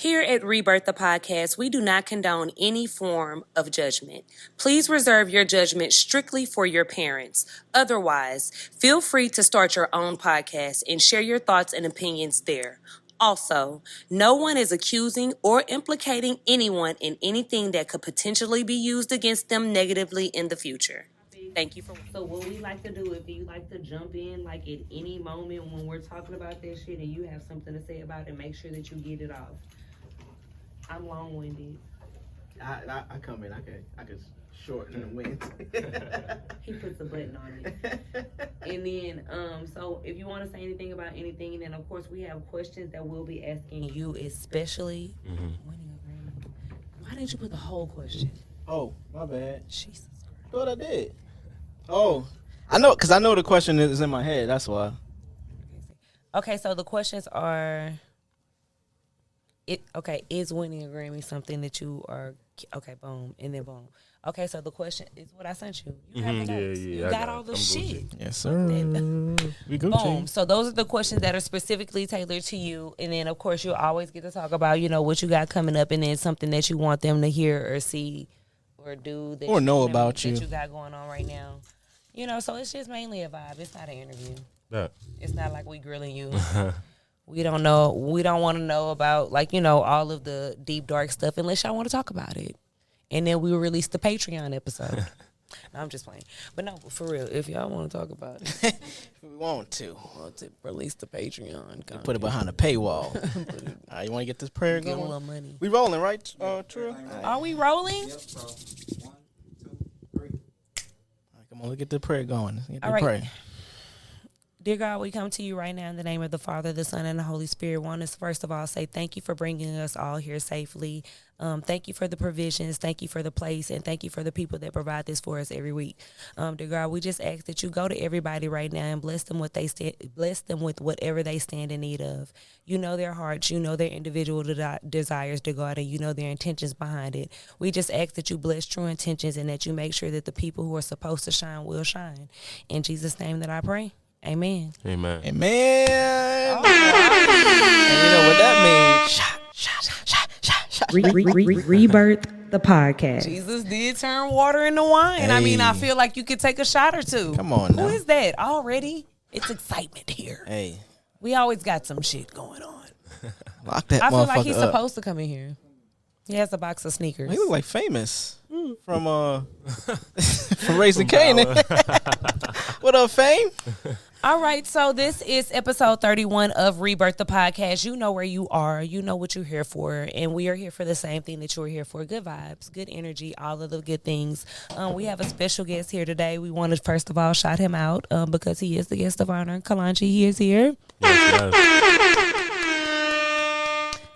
Here at Rebirth the podcast, we do not condone any form of judgment. Please reserve your judgment strictly for your parents. Otherwise, feel free to start your own podcast and share your thoughts and opinions there. Also, no one is accusing or implicating anyone in anything that could potentially be used against them negatively in the future. Thank you for. So what we like to do, if you like to jump in like at any moment when we're talking about that shit and you have something to say about it, make sure that you get it off. I'm long-winded. I come in, I could shorten the wind. He puts a button on it. And then, so if you want to say anything about anything, and then of course we have questions that we'll be asking you, especially winning a Grammy. Why didn't you put the whole question? Oh, my bad. Jesus Christ. Thought I did. Oh, I know, because I know the question is in my head. That's why. Okay, so the questions are, is winning a Grammy something that you are, okay, boom, and then boom. Okay, so the question is what I sent you. You have the notes. You got all the shit. Yes, sir. We go. Boom. So those are the questions that are specifically tailored to you. And then, of course, you'll always get to talk about, what you got coming up and then something that you want them to hear or see or do. That or know about you. That you got going on right now. So it's just mainly a vibe. It's not an interview. Yeah. It's not like we grilling you. We don't know. We don't want to know about, all of the deep, dark stuff unless y'all want to talk about it. And then we will release the Patreon episode. No, I'm just playing. But no, for real, if y'all want to talk about it. We want to. We'll release the Patreon. Put it behind a paywall. All right, you want to get this prayer going? Get a little money. We rolling, right, True? Are we rolling? Yep, bro. 1, 2, 3. Come on, let's get the prayer going. All right. Prayer. Dear God, we come to you right now in the name of the Father, the Son, and the Holy Spirit. Want to first of all say thank you for bringing us all here safely. Thank you for the provisions. Thank you for the place. And thank you for the people that provide this for us every week. Dear God, we just ask that you go to everybody right now and bless them with whatever they stand in need of. You know their hearts. You know their individual desires, dear God, and you know their intentions behind it. We just ask that you bless true intentions and that you make sure that the people who are supposed to shine will shine. In Jesus' name that I pray. Amen. Amen. Amen. Oh, and you know what that means? Rebirth the podcast. Jesus did turn water into wine. Hey. I mean, I feel like you could take a shot or two. Come on now. Who is that already? It's excitement here. Hey. We always got some shit going on. Lock that motherfucker up. I feel like he's supposed to come in here. He has a box of sneakers. He look like Famous from Raising Canaan. What up, Fame? All right, so this is episode 31 of Rebirth the podcast. You know where you are. You know what you're here for. And we are here for the same thing that you're here for. Good vibes, good energy, all of the good things. We have a special guest here today. We want to, first of all, shout him out because he is the guest of honor. Kilonche, he is here. Yes.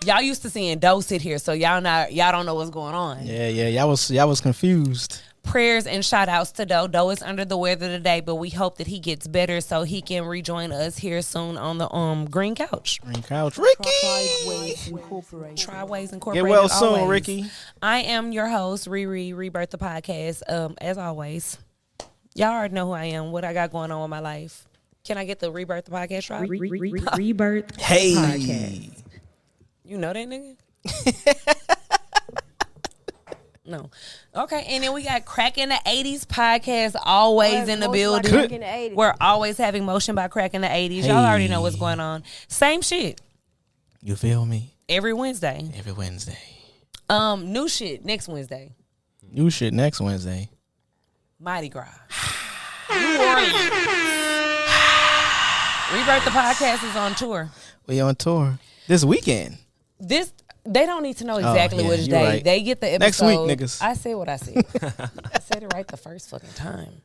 Y'all used to seeing Doe sit here, so y'all don't know what's going on. Yeah. Y'all was confused. Prayers and shout outs to Doe. Doe is under the weather today, but we hope that he gets better so he can rejoin us here soon on the green couch. Green couch. Ricky! Triways Incorporated. Get well soon, always. Ricky. I am your host, Rebirth the podcast. As always, y'all already know who I am, what I got going on with my life. Can I get the Rebirth the podcast right? Rebirth podcast. You know that nigga? No. Okay, and then we got Cracking the 80s podcast always in the building. We're always having motion by Cracking the 80s. Y'all already know what's going on. Same shit. You feel me? Every Wednesday. New shit next Wednesday. Mardi Gras. New Orleans. Rebirth the podcast is on tour. We on tour this weekend. They don't need to know exactly which day. Right. They get the episode. Next week, niggas. I said what I said. I said it right the first fucking time.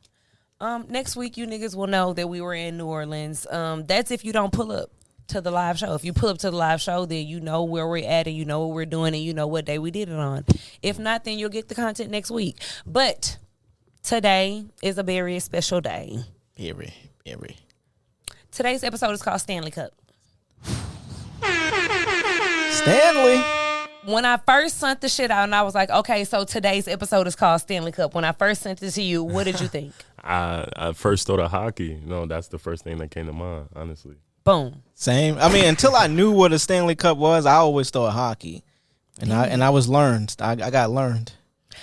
Next week, you niggas will know that we were in New Orleans. That's if you don't pull up to the live show. If you pull up to the live show, then you know where we're at and you know what we're doing and you know what day we did it on. If not, then you'll get the content next week. But today is a very special day. Very. Today's episode is called Stanley Cup. Stanley. When I first sent the shit out and I was like, okay, so today's episode is called Stanley Cup. When I first sent it to you, what did you think? I first thought of hockey. That's the first thing that came to mind, honestly. Boom. Same. I mean, until I knew what a Stanley Cup was, I always thought hockey. And I was learned. I got learned.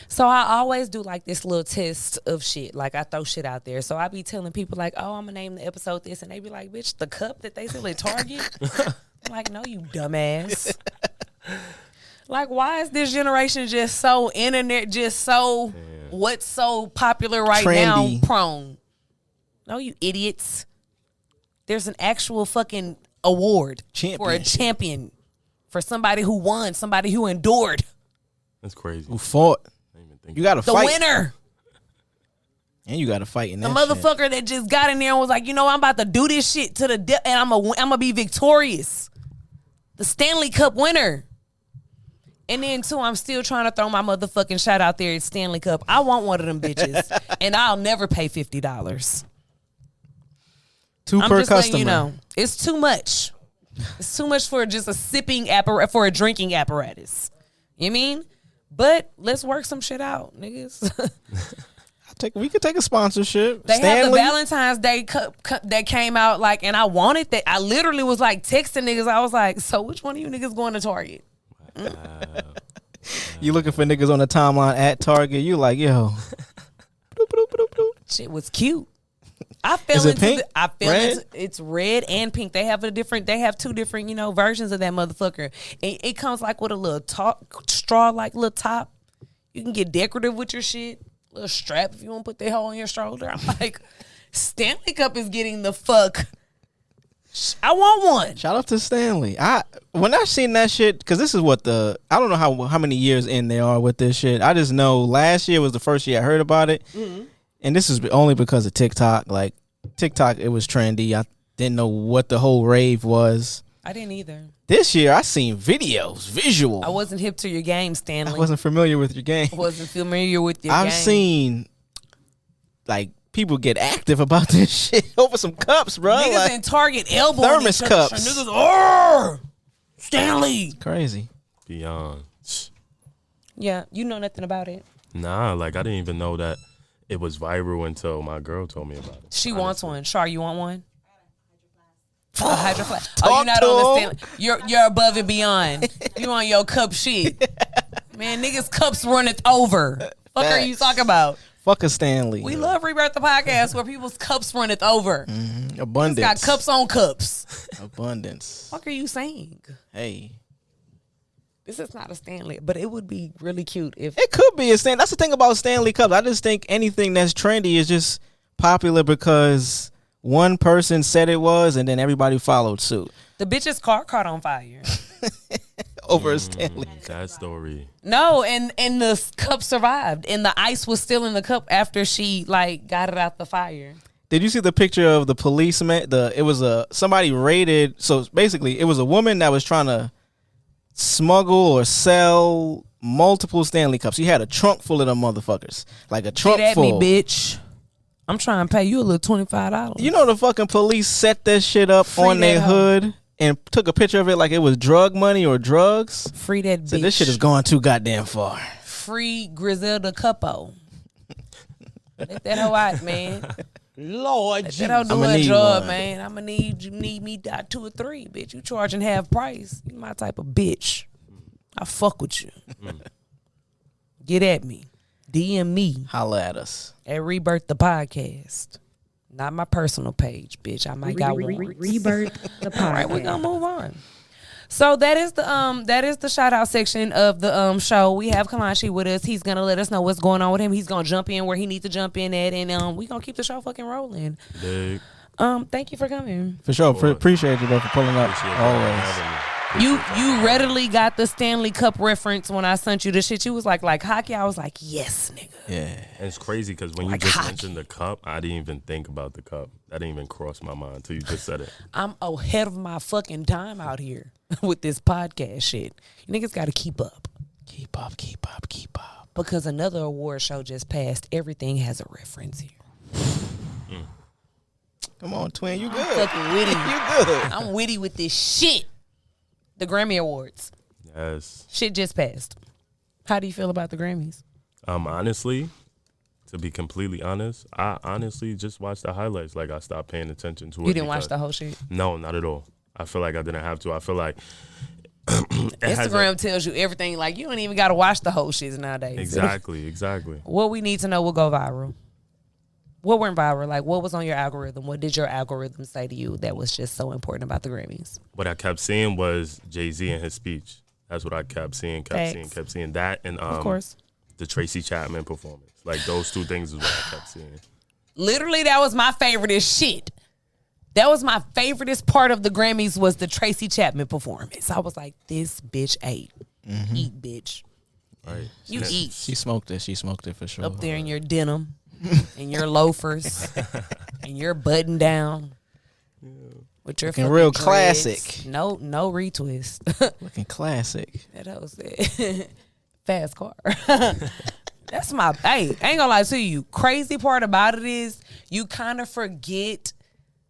So I always do like this little test of shit. Like I throw shit out there. So I be telling people like, oh, I'm gonna name the episode this, and they be like, bitch, the cup that they sell at Target. I'm like, no, you dumbass. Like, why is this generation just so internet, just so what's so popular right Trendy. now prone? No, you idiots. There's an actual fucking award for a champion, for somebody who won, somebody who endured. That's crazy. Who fought? You got to The fight. winner. And you got to fight in The that motherfucker that just got in there and was like, you know, I'm about to do this shit to the death, and I'm gonna be victorious. The Stanley Cup winner. And then, too, I'm still trying to throw my motherfucking shot out there at Stanley Cup. I want one of them bitches, and I'll never pay $50. Two I'm per just customer. letting you know. It's too much. It's too much for just a sipping apparatus, for a drinking apparatus. You mean? But let's work some shit out, niggas. We could take a sponsorship. They Stanley. have the Valentine's Day cup that came out, like, and I wanted that. I literally was like texting niggas. I was like, so which one of you niggas going to Target? You looking for niggas on the timeline at Target. You like, yo. Shit was cute. I fell Is it into pink? Red? it's red and pink. They have two different, versions of that motherfucker. It comes like with a little straw like little top. You can get decorative with your shit. Little strap if you want to put that hoe on your shoulder. I'm like, Stanley Cup is getting the fuck. I want one. Shout out to Stanley. When I seen that shit, because this is what I don't know how many years in they are with this shit. I just know last year was the first year I heard about it. Mm-hmm. And this is only because of TikTok. Like, TikTok, it was trendy. I didn't know what the whole rave was. I didn't either. This year, I seen visual. I wasn't hip to your game, Stanley. I wasn't familiar with your game. I wasn't familiar with your game. I've seen, like, people get active about this shit over some cups, bro. Niggas like, in Target elbowing thermos each other. cups. Niggas, Stanley. Crazy. Beyond. Yeah, you know nothing about it. Nah, like I didn't even know that it was viral until my girl told me about it. She wants one. Char, you want one? A hydro flask. Talk Oh, you're not to on the him. Stanley. You're above and beyond. You on your cup shit. Man, niggas cups runneth over. Fuck are you talking about? Fuck a Stanley. We love Rebirth the podcast where people's cups runneth over. Mm-hmm. Abundance. Got cups on cups. Abundance. Fuck are you saying? Hey. This is not a Stanley, but it would be really cute if It could be a Stanley. That's the thing about Stanley Cups. I just think anything that's trendy is just popular because one person said it was, and then everybody followed suit. the bitch's car caught on fire. Over a Stanley Cup. That story. No, and the cup survived, and the ice was still in the cup after she got it out the fire. Did you see the picture of the policeman? It was somebody raided. So basically, it was a woman that was trying to smuggle or sell multiple Stanley Cups. She had a trunk full of them motherfuckers, like a trunk Get at full. me, bitch. I'm trying to pay you a little $25. You know the fucking police set that shit up Free on their that hoe. hood and took a picture of it like it was drug money or drugs. Free that bitch. So this shit is going too goddamn far. Free Griselda Cupo. Let that hoe out, man. Lord Let Jesus. that hoe do I'ma her need job, one. man. I'ma need me 2 or 3, bitch. You charging half price. You my type of bitch. I fuck with you. Get at me. DM me Holla at us. at Rebirth the podcast. Not my personal page, bitch. I might got one. Rebirth the podcast. All right, we're gonna move on. So that is the shout out section of the show. We have Kilonche with us. He's gonna let us know what's going on with him. He's gonna jump in where he needs to jump in at, and we gonna keep the show fucking rolling. Dig. Thank you for coming. For sure. Sure. Appreciate you, bro, for pulling up. Appreciate Always. having me. You readily got the Stanley Cup reference when I sent you the shit. You was like hockey. I was like, yes, nigga. Yeah. And it's crazy because when you Like just hockey. mentioned the cup, I didn't even think about the cup. That didn't even cross my mind until you just said it. I'm ahead of my fucking time out here with this podcast shit. You niggas got to keep up. Keep up, keep up, keep up. Because another award show just passed. Everything has a reference here. Come on, twin. You good. Fucking witty. You good. I'm witty with this shit. The Grammy Awards. Yes. Shit just passed. How do you feel about the Grammys? Honestly, to be completely honest, I honestly just watched the highlights. Like I stopped paying attention to it. You didn't watch because- the whole shit? No, not at all. I feel like I didn't have to. I feel like Instagram tells you everything. Like, you don't even got to watch the whole shit nowadays. Exactly. What we need to know will go viral. What went viral? Like, what was on your algorithm? What did your algorithm say to you that was just so important about the Grammys? What I kept seeing was Jay-Z and his speech. That's what I kept seeing. Kept seeing that, and of course, the Tracy Chapman performance. Like, those two things is what I kept seeing. Literally, that was my favoriteest shit. That was my favoriteest part of the Grammys was the Tracy Chapman performance. I was like, this bitch ate. Eat, bitch. Right. You eat. She smoked it. She smoked it for sure. Up there in your denim and your loafers and your button down with your looking fucking real dreads. classic. No retwist. Looking classic. That was it. Fast car. That's my, hey, I ain't gonna lie to you. Crazy part about it is you kind of forget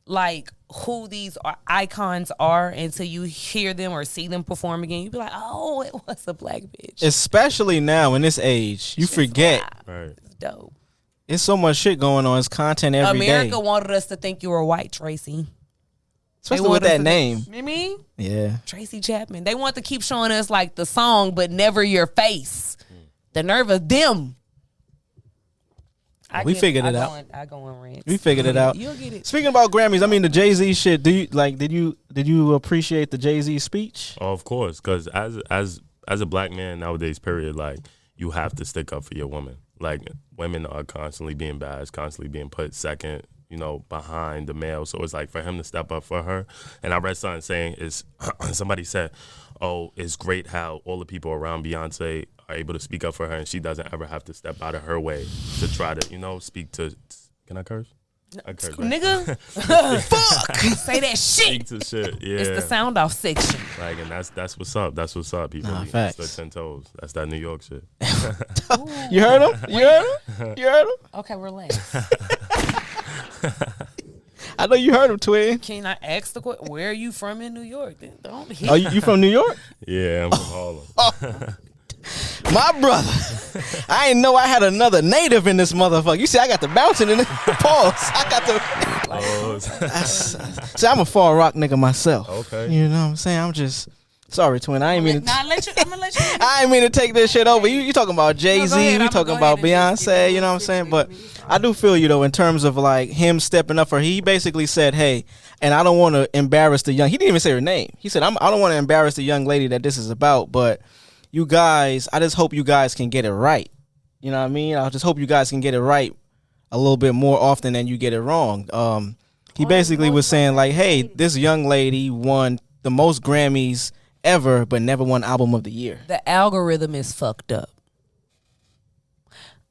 like who these icons are until you hear them or see them perform again. You be like, oh, it was a black bitch. Especially now in this age, you forget. Right. It's dope. It's so much shit going on. It's content every day. America wanted us to think you were white, Tracy. Especially with that name. You know what I mean? Yeah. Tracy Chapman. They want to keep showing us like the song, but never your face. The nerve of them. We figured it out. I go on rant. We figured it out. You'll get it. Speaking about Grammys, I mean the Jay-Z shit. Did you appreciate the Jay-Z speech? Oh, of course, because as a black man nowadays, period, like, you have to stick up for your woman. Like, women are constantly being bashed, constantly being put second, behind the male. So it's like for him to step up for her. And I read something saying somebody said, oh, it's great how all the people around Beyonce are able to speak up for her, and she doesn't ever have to step out of her way to try to, speak to. Can I curse? I curse, right? Nigga, fuck, say that shit. Speak to shit. Yeah, it's the sound off section. Like, and that's what's up. That's what's up, people. Nah, facts. It's the 10 toes. That's that New York shit. You heard him? You heard him? Okay, relax. I know you heard him, twin. Can I ask the question? Where are you from in New York? Then don't hit. Oh, you from New York? Yeah, I'm from Harlem. My brother. I didn't know I had another native in this motherfucker. You see, I got the bouncing in it. Pause. I got the. See, I'm a Far Rock nigga myself. Okay. You know what I'm saying? I'm just. Sorry, twin. I ain't mean to. I'm gonna let you. I ain't mean to take this shit over. You talking about Jay-Z, ahead. we talking about Beyonce, you know what I'm saying? But I do feel you though in terms of like him stepping up for. He basically said, "Hey, and I don't want to embarrass the young." He didn't even say her name. He said, "I don't want to embarrass the young lady that this is about, but you guys, I just hope you guys can get it right. You know what I mean? I just hope you guys can get it right a little bit more often than you get it wrong." He basically was saying like, "Hey, this young lady won the most Grammys ever, but never won Album of the Year." The algorithm is fucked up.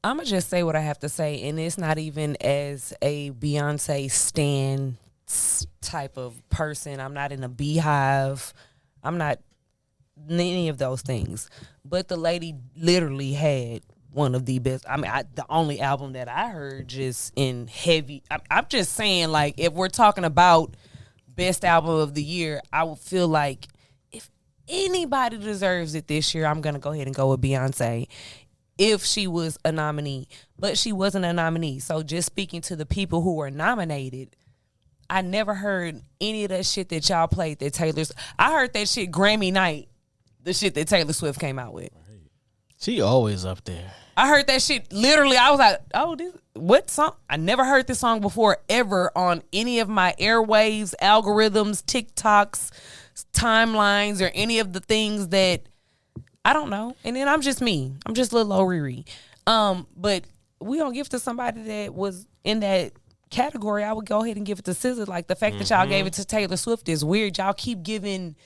I'm gonna just say what I have to say, and it's not even as a Beyonce stan type of person. I'm not in a beehive. I'm not any of those things. But the lady literally had one of the best. I mean, the only album that I heard just in heavy. I'm just saying, like, if we're talking about best album of the year, I would feel like if anybody deserves it this year, I'm gonna go ahead and go with Beyonce. If she was a nominee, but she wasn't a nominee. So just speaking to the people who were nominated, I never heard any of that shit that y'all played that Taylor's. I heard that shit Grammy night, the shit that Taylor Swift came out with. She always up there. I heard that shit literally. I was like, oh, what song? I never heard this song before ever on any of my airwaves, algorithms, TikToks, timelines, or any of the things that I don't know. And then I'm just me. I'm just little old Riri. But we don't give to somebody that was in that category. I would go ahead and give it to SZA. Like the fact that y'all gave it to Taylor Swift is weird. Y'all keep giving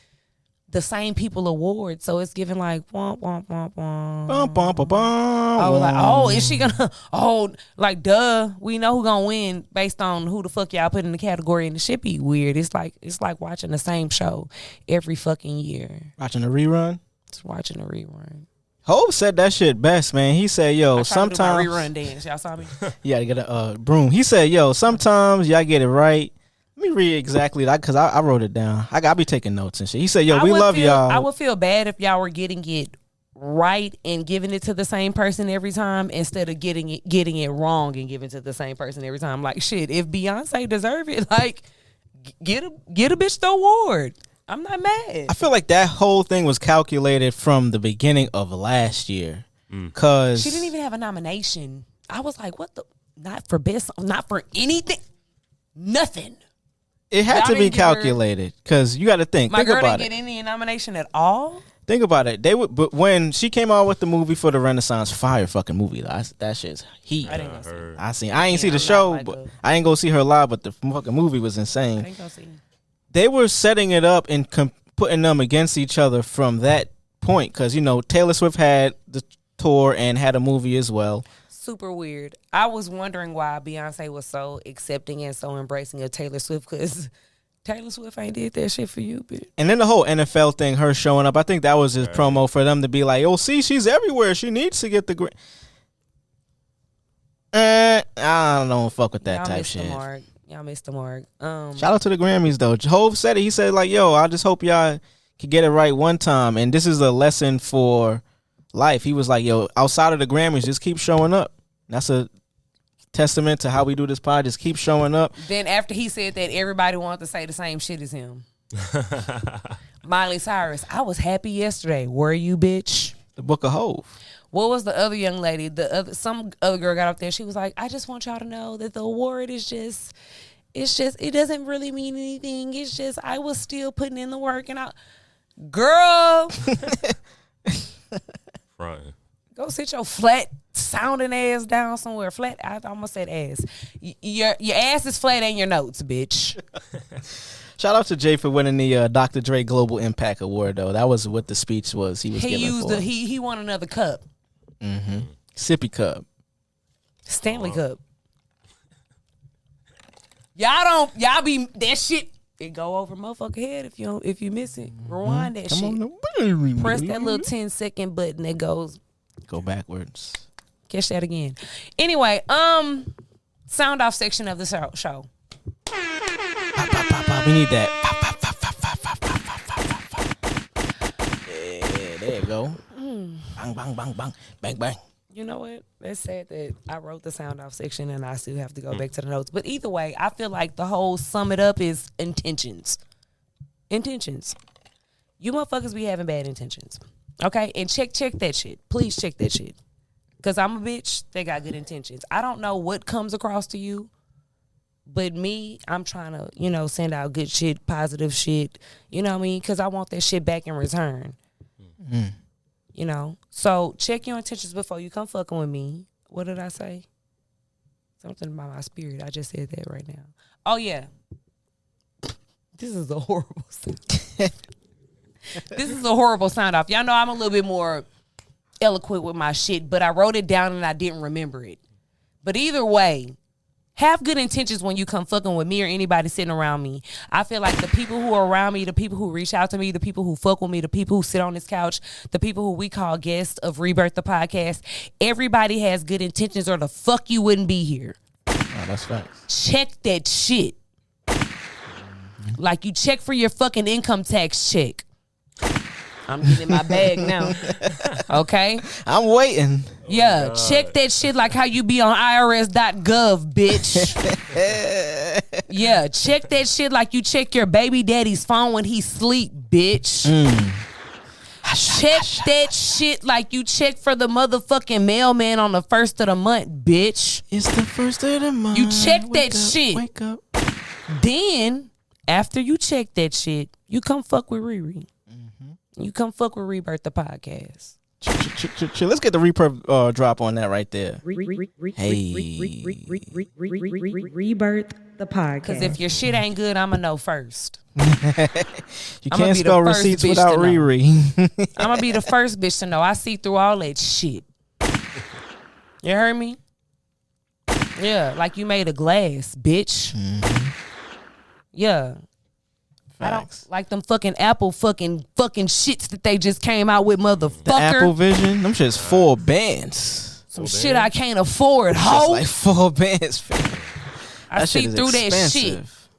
the same people awards, so it's giving like womp womp womp womp. Bum, bum, bum, bum. I was like, oh, is she gonna? Oh, like duh, we know who gonna win based on who the fuck y'all put in the category, and it should be weird. It's like watching the same show every fucking year. Watching a rerun. It's watching a rerun. Hope said that shit best, man. He said, "Yo, sometimes rerun dance. Y'all saw me. you gotta get a broom." He said, "Yo, sometimes y'all get it right." Let me read exactly that because I wrote it down. I be taking notes and shit. He said, "Yo, we love y'all." I would feel bad if y'all were getting it right and giving it to the same person every time instead of getting it wrong and giving it to the same person every time. Like shit, if Beyonce deserve it, like get a bitch the award. I'm not mad. I feel like that whole thing was calculated from the beginning of last year. Cause She didn't even have a nomination. I was like, what the? Not for best, not for anything. Nothing. it had Y'all to be didn't give her- calculated. Cause you got to think. My Think girl about didn't it. get any nomination at all. Think about it. They would, but when she came out with the movie for the Renaissance, fire fucking movie. That shit's heat. I didn't go see it. I ain't see Yeah, the I'm show, not but like I ain't go see her live. But the fucking movie was I insane. didn't go see it. They were setting it up and putting them against each other from that point. Cause you know Taylor Swift had the tour and had a movie as well. Super weird. I was wondering why Beyonce was so accepting and so embracing of Taylor Swift, because Taylor Swift ain't did that shit for you, bitch. And then the whole NFL thing, her showing up, I think that was his promo for them to be like, "Oh, see, she's everywhere. She needs to get the." I don't fuck with that Y'all type missed shit. the mark. Y'all missed the mark. Shout out to the Grammys though. Hov said it. He said like, "Yo, I just hope y'all can get it right one time." And this is a lesson for life. He was like, "Yo, outside of the Grammys, just keep showing up." That's a testament to how we do this pod. Just keep showing up. Then after he said that, everybody wanted to say the same shit as him. Miley Cyrus, I was happy yesterday. Were you, bitch? The Book of Hov. What was the other young lady? Some other girl got up there. She was like, I just want y'all to know that the award is just, it doesn't really mean anything. It's just, I was still putting in the work and girl, Frontin'. go sit your flat sounding ass down somewhere. Flat, I almost said ass. Your ass is flat and your notes, bitch. Shout out to Jay for winning the Dr. Dre Global Impact Award though. That was what the speech was. He was He giving used for. he won another cup. Sippy Cup. Stanley Cup. Y'all be that shit. It go over motherfucker head if you miss it. Rewind that shit. Press that little 10-second button that goes. Go backwards. Catch that again. Anyway, sound off section of the show. Pop, pop, pop, pop. We need that. Pop, pop, pop, pop, pop, pop, pop, pop, pop. Yeah, there you go. Bang, bang, bang, bang, bang, bang. You know what? That's sad that I wrote the sound off section and I still have to go back to the notes. But either way, I feel like the whole sum it up is intentions. Intentions. You motherfuckers be having bad intentions. Okay? And check that shit. Please check that shit. Because I'm a bitch that got good intentions. I don't know what comes across to you, but me, I'm trying to, send out good shit, positive shit. You know what I mean? Because I want that shit back in return. So check your intentions before you come fucking with me. What did I say? Something about my spirit. I just said that right now. Oh, yeah. This is a horrible sound. This is a horrible sound off. Y'all know I'm a little bit more eloquent with my shit, but I wrote it down and I didn't remember it. But either way, have good intentions when you come fucking with me or anybody sitting around me. I feel like the people who are around me, the people who reach out to me, the people who fuck with me, the people who sit on this couch, the people who we call guests of Rebirth the podcast, everybody has good intentions or the fuck you wouldn't be here. Oh, that's facts. Check that shit. Like you check for your fucking income tax check. I'm getting in my bag now. Okay? I'm waiting. Yeah, check that shit like how you be on IRS.gov, bitch. Yeah, check that shit like you check your baby daddy's phone when he sleep, bitch. Check that shit like you check for the motherfucking mailman on the first of the month, bitch. It's the first of the month. You check that Wake up, shit. Wake up. Then, after you check that shit, you come fuck with Riri. You come fuck with Rebirth the podcast. Chill. Let's get the reverb drop on that right there. Hey. Rebirth the podcast. Because if your shit ain't good, I'ma know first. You I'ma can't be the spell first receipts bitch without to know. Riri. I'ma be the first bitch to know. I see through all that shit. You heard me? Yeah, like you made a glass, bitch. Yeah. I don't like them fucking Apple fucking shits that they just came out with, motherfucker. The Apple Vision, them shit's 4 bands. Some shit I can't afford, Just ho. like 4 bands, fam. I That see shit is through that shit. expensive.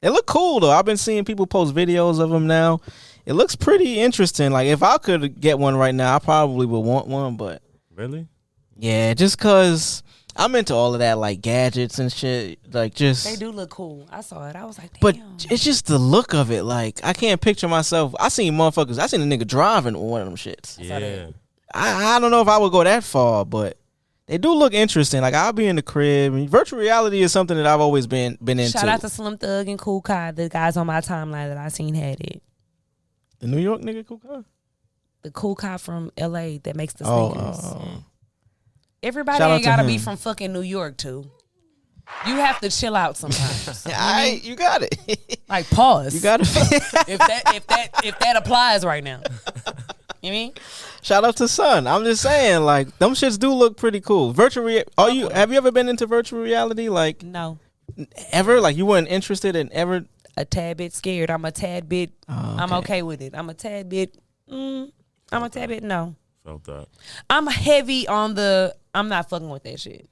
They look cool though. I've been seeing people post videos of them now. It looks pretty interesting. Like if I could get one right now, I probably would want one. But Really? yeah, just cause I'm into all of that, like gadgets and shit. Like just They do look cool. I saw it. I was like, damn. but it's just the look of it. Like I can't picture myself. I seen a nigga driving one of them shits. Yeah. I don't know if I would go that far, but they do look interesting. Like I'll be in the crib. And virtual reality is something that I've always been into. Shout out to Slim Thug and Kool Kai, the guys on my timeline that I seen had it. The New York nigga Kool Kai? The Kool Kai from LA that makes the Oh, sneakers. Everybody Shout out ain't to gotta be him. from fucking New York too. You have to chill out sometimes. You got it. Like pause. You got it. if that applies right now. You mean? Shout out to Son. I'm just saying, like them shits do look pretty cool. Have you ever been into virtual reality? Like No. ever? Like you weren't interested in ever? A tad bit scared. I'm a tad bit. I'm okay with it. I'm a tad bit. No. Felt that. I'm heavy on the. I'm not fucking with that shit.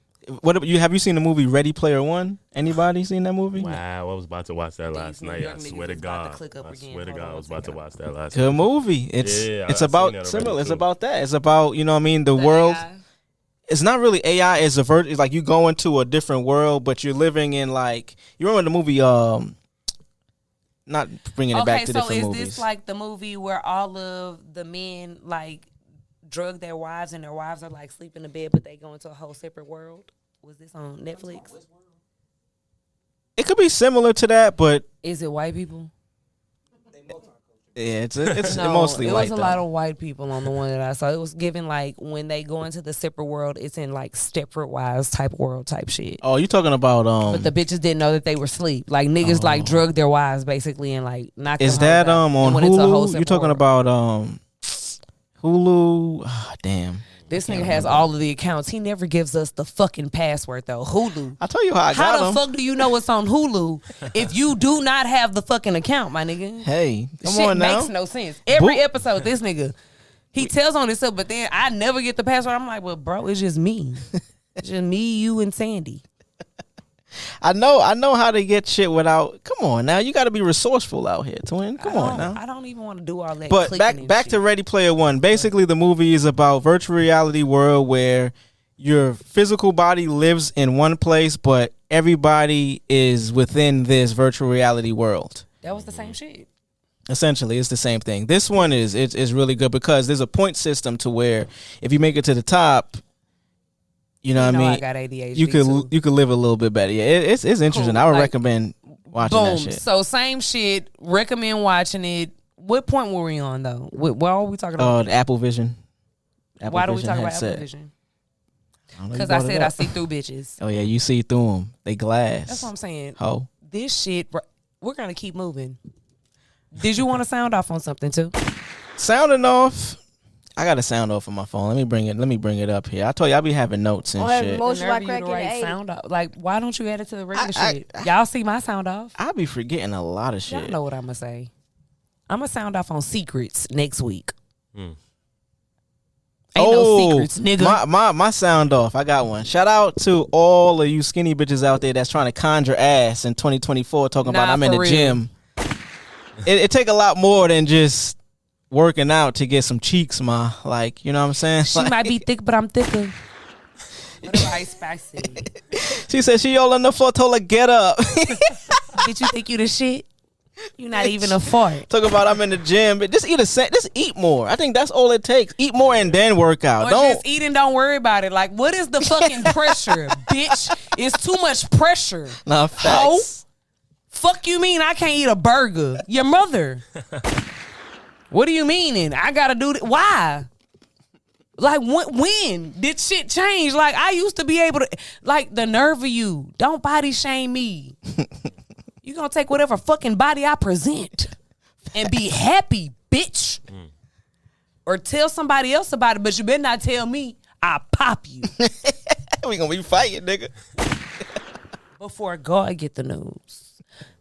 Have you seen the movie Ready Player One? Anybody seen that movie? Wow, I was about to watch that last New night. York I niggas swear to is about to God. click up I again. swear to Hold God, on I was one about to second. watch that last Good night. movie. It's Yeah, it's I seen about that similar. already, It's too. about that. It's about you know what I mean the world. AI. It's not really AI. It's like you go into a different world, but you're living in like you remember the movie. Not bringing it back to different is movies. this like the movie where all of the men like drug their wives and their wives are like sleeping in the bed, but they go into a whole separate world? Was this on Netflix? It could be similar to that, but Is it white people? yeah, it's No, mostly it white. was a though. lot of white people on the one that I saw. It was given like when they go into the separate world, it's in like Stepford Wives type world type shit. Oh, you talking about But the bitches didn't know that they were asleep. Like niggas like drugged their wives basically and like knocked. Is them that hoes out and on went into a whole Hulu? You separate talking world. about Hulu? Damn. This nigga has all of the accounts. He never gives us the fucking password though. Hulu. I'll tell you how I got How the them. fuck do you know what's on Hulu if you do not have the fucking account, my nigga? Hey, come Shit on now. makes no sense. Every Boo- episode, this nigga, he tells on himself, but then I never get the password. I'm like, well, bro, it's just me. It's just me, you, and Sandy. I know how to get shit without. Come on now, you got to be resourceful out here, twin. Come on now. I don't even want to do all that. But clicking back and to shit. Ready Player One. Basically, the movie is about virtual reality world where your physical body lives in one place, but everybody is within this virtual reality world. That was the same shit. Essentially, it's the same thing. This one is really good because there's a point system to where if you make it to the top, you know what I mean. I got ADHD. You could too. you could live a little bit better. Yeah, it's interesting. Cool. I would Like, recommend watching Boom. that shit. So same shit. Recommend watching it. What point were we on though? What are we talking about? The Apple Vision. Why do we talk about headset. Apple Vision? don't know, you Because I brought it said I up. see through bitches. Oh yeah, you see through them. They glass. That's what I'm saying. Ho. This shit, we're gonna keep moving. Did you want to sound off on something too? Sounding off. I got a sound off on my phone. Let me bring it up here. I told you I be having notes and Oh, have shit. emotion like Nerve you to crack in the write 80s. sound off. Like, why don't you add it to the regular I- shit? Y'all see my sound off? I be forgetting a lot of Y'all shit. know what I'm gonna say. I'm gonna sound off on secrets next week. Ain't no secrets, nigga. My sound off. I got one. Shout out to all of you skinny bitches out there that's trying to conjure ass in 2024 talking about Nah, I'm in for the real. gym. It take a lot more than just working out to get some cheeks, ma. Like, you know what I'm saying? She Like, might be thick, but I'm thicker. Whatever Ice Spice said. she said she all on the floor, told her get up. Bitch, you think you the shit? You not even a fart. Talk about I'm in the gym, but just eat more. I think that's all it takes. Eat more and then work out. Or Don't just eat and don't worry about it. Like, what is the fucking pressure, bitch? It's too much pressure. nah, Ho. facts. Fuck you mean I can't eat a burger? Your mother. What do you mean? And I gotta do that? Why? Like when did shit change? Like I used to be able to. Like the nerve of you. Don't body shame me. You gonna take whatever fucking body I present and be happy, bitch. Or tell somebody else about it, but you better not tell me. I pop you We gonna be fighting, nigga. before God get the news.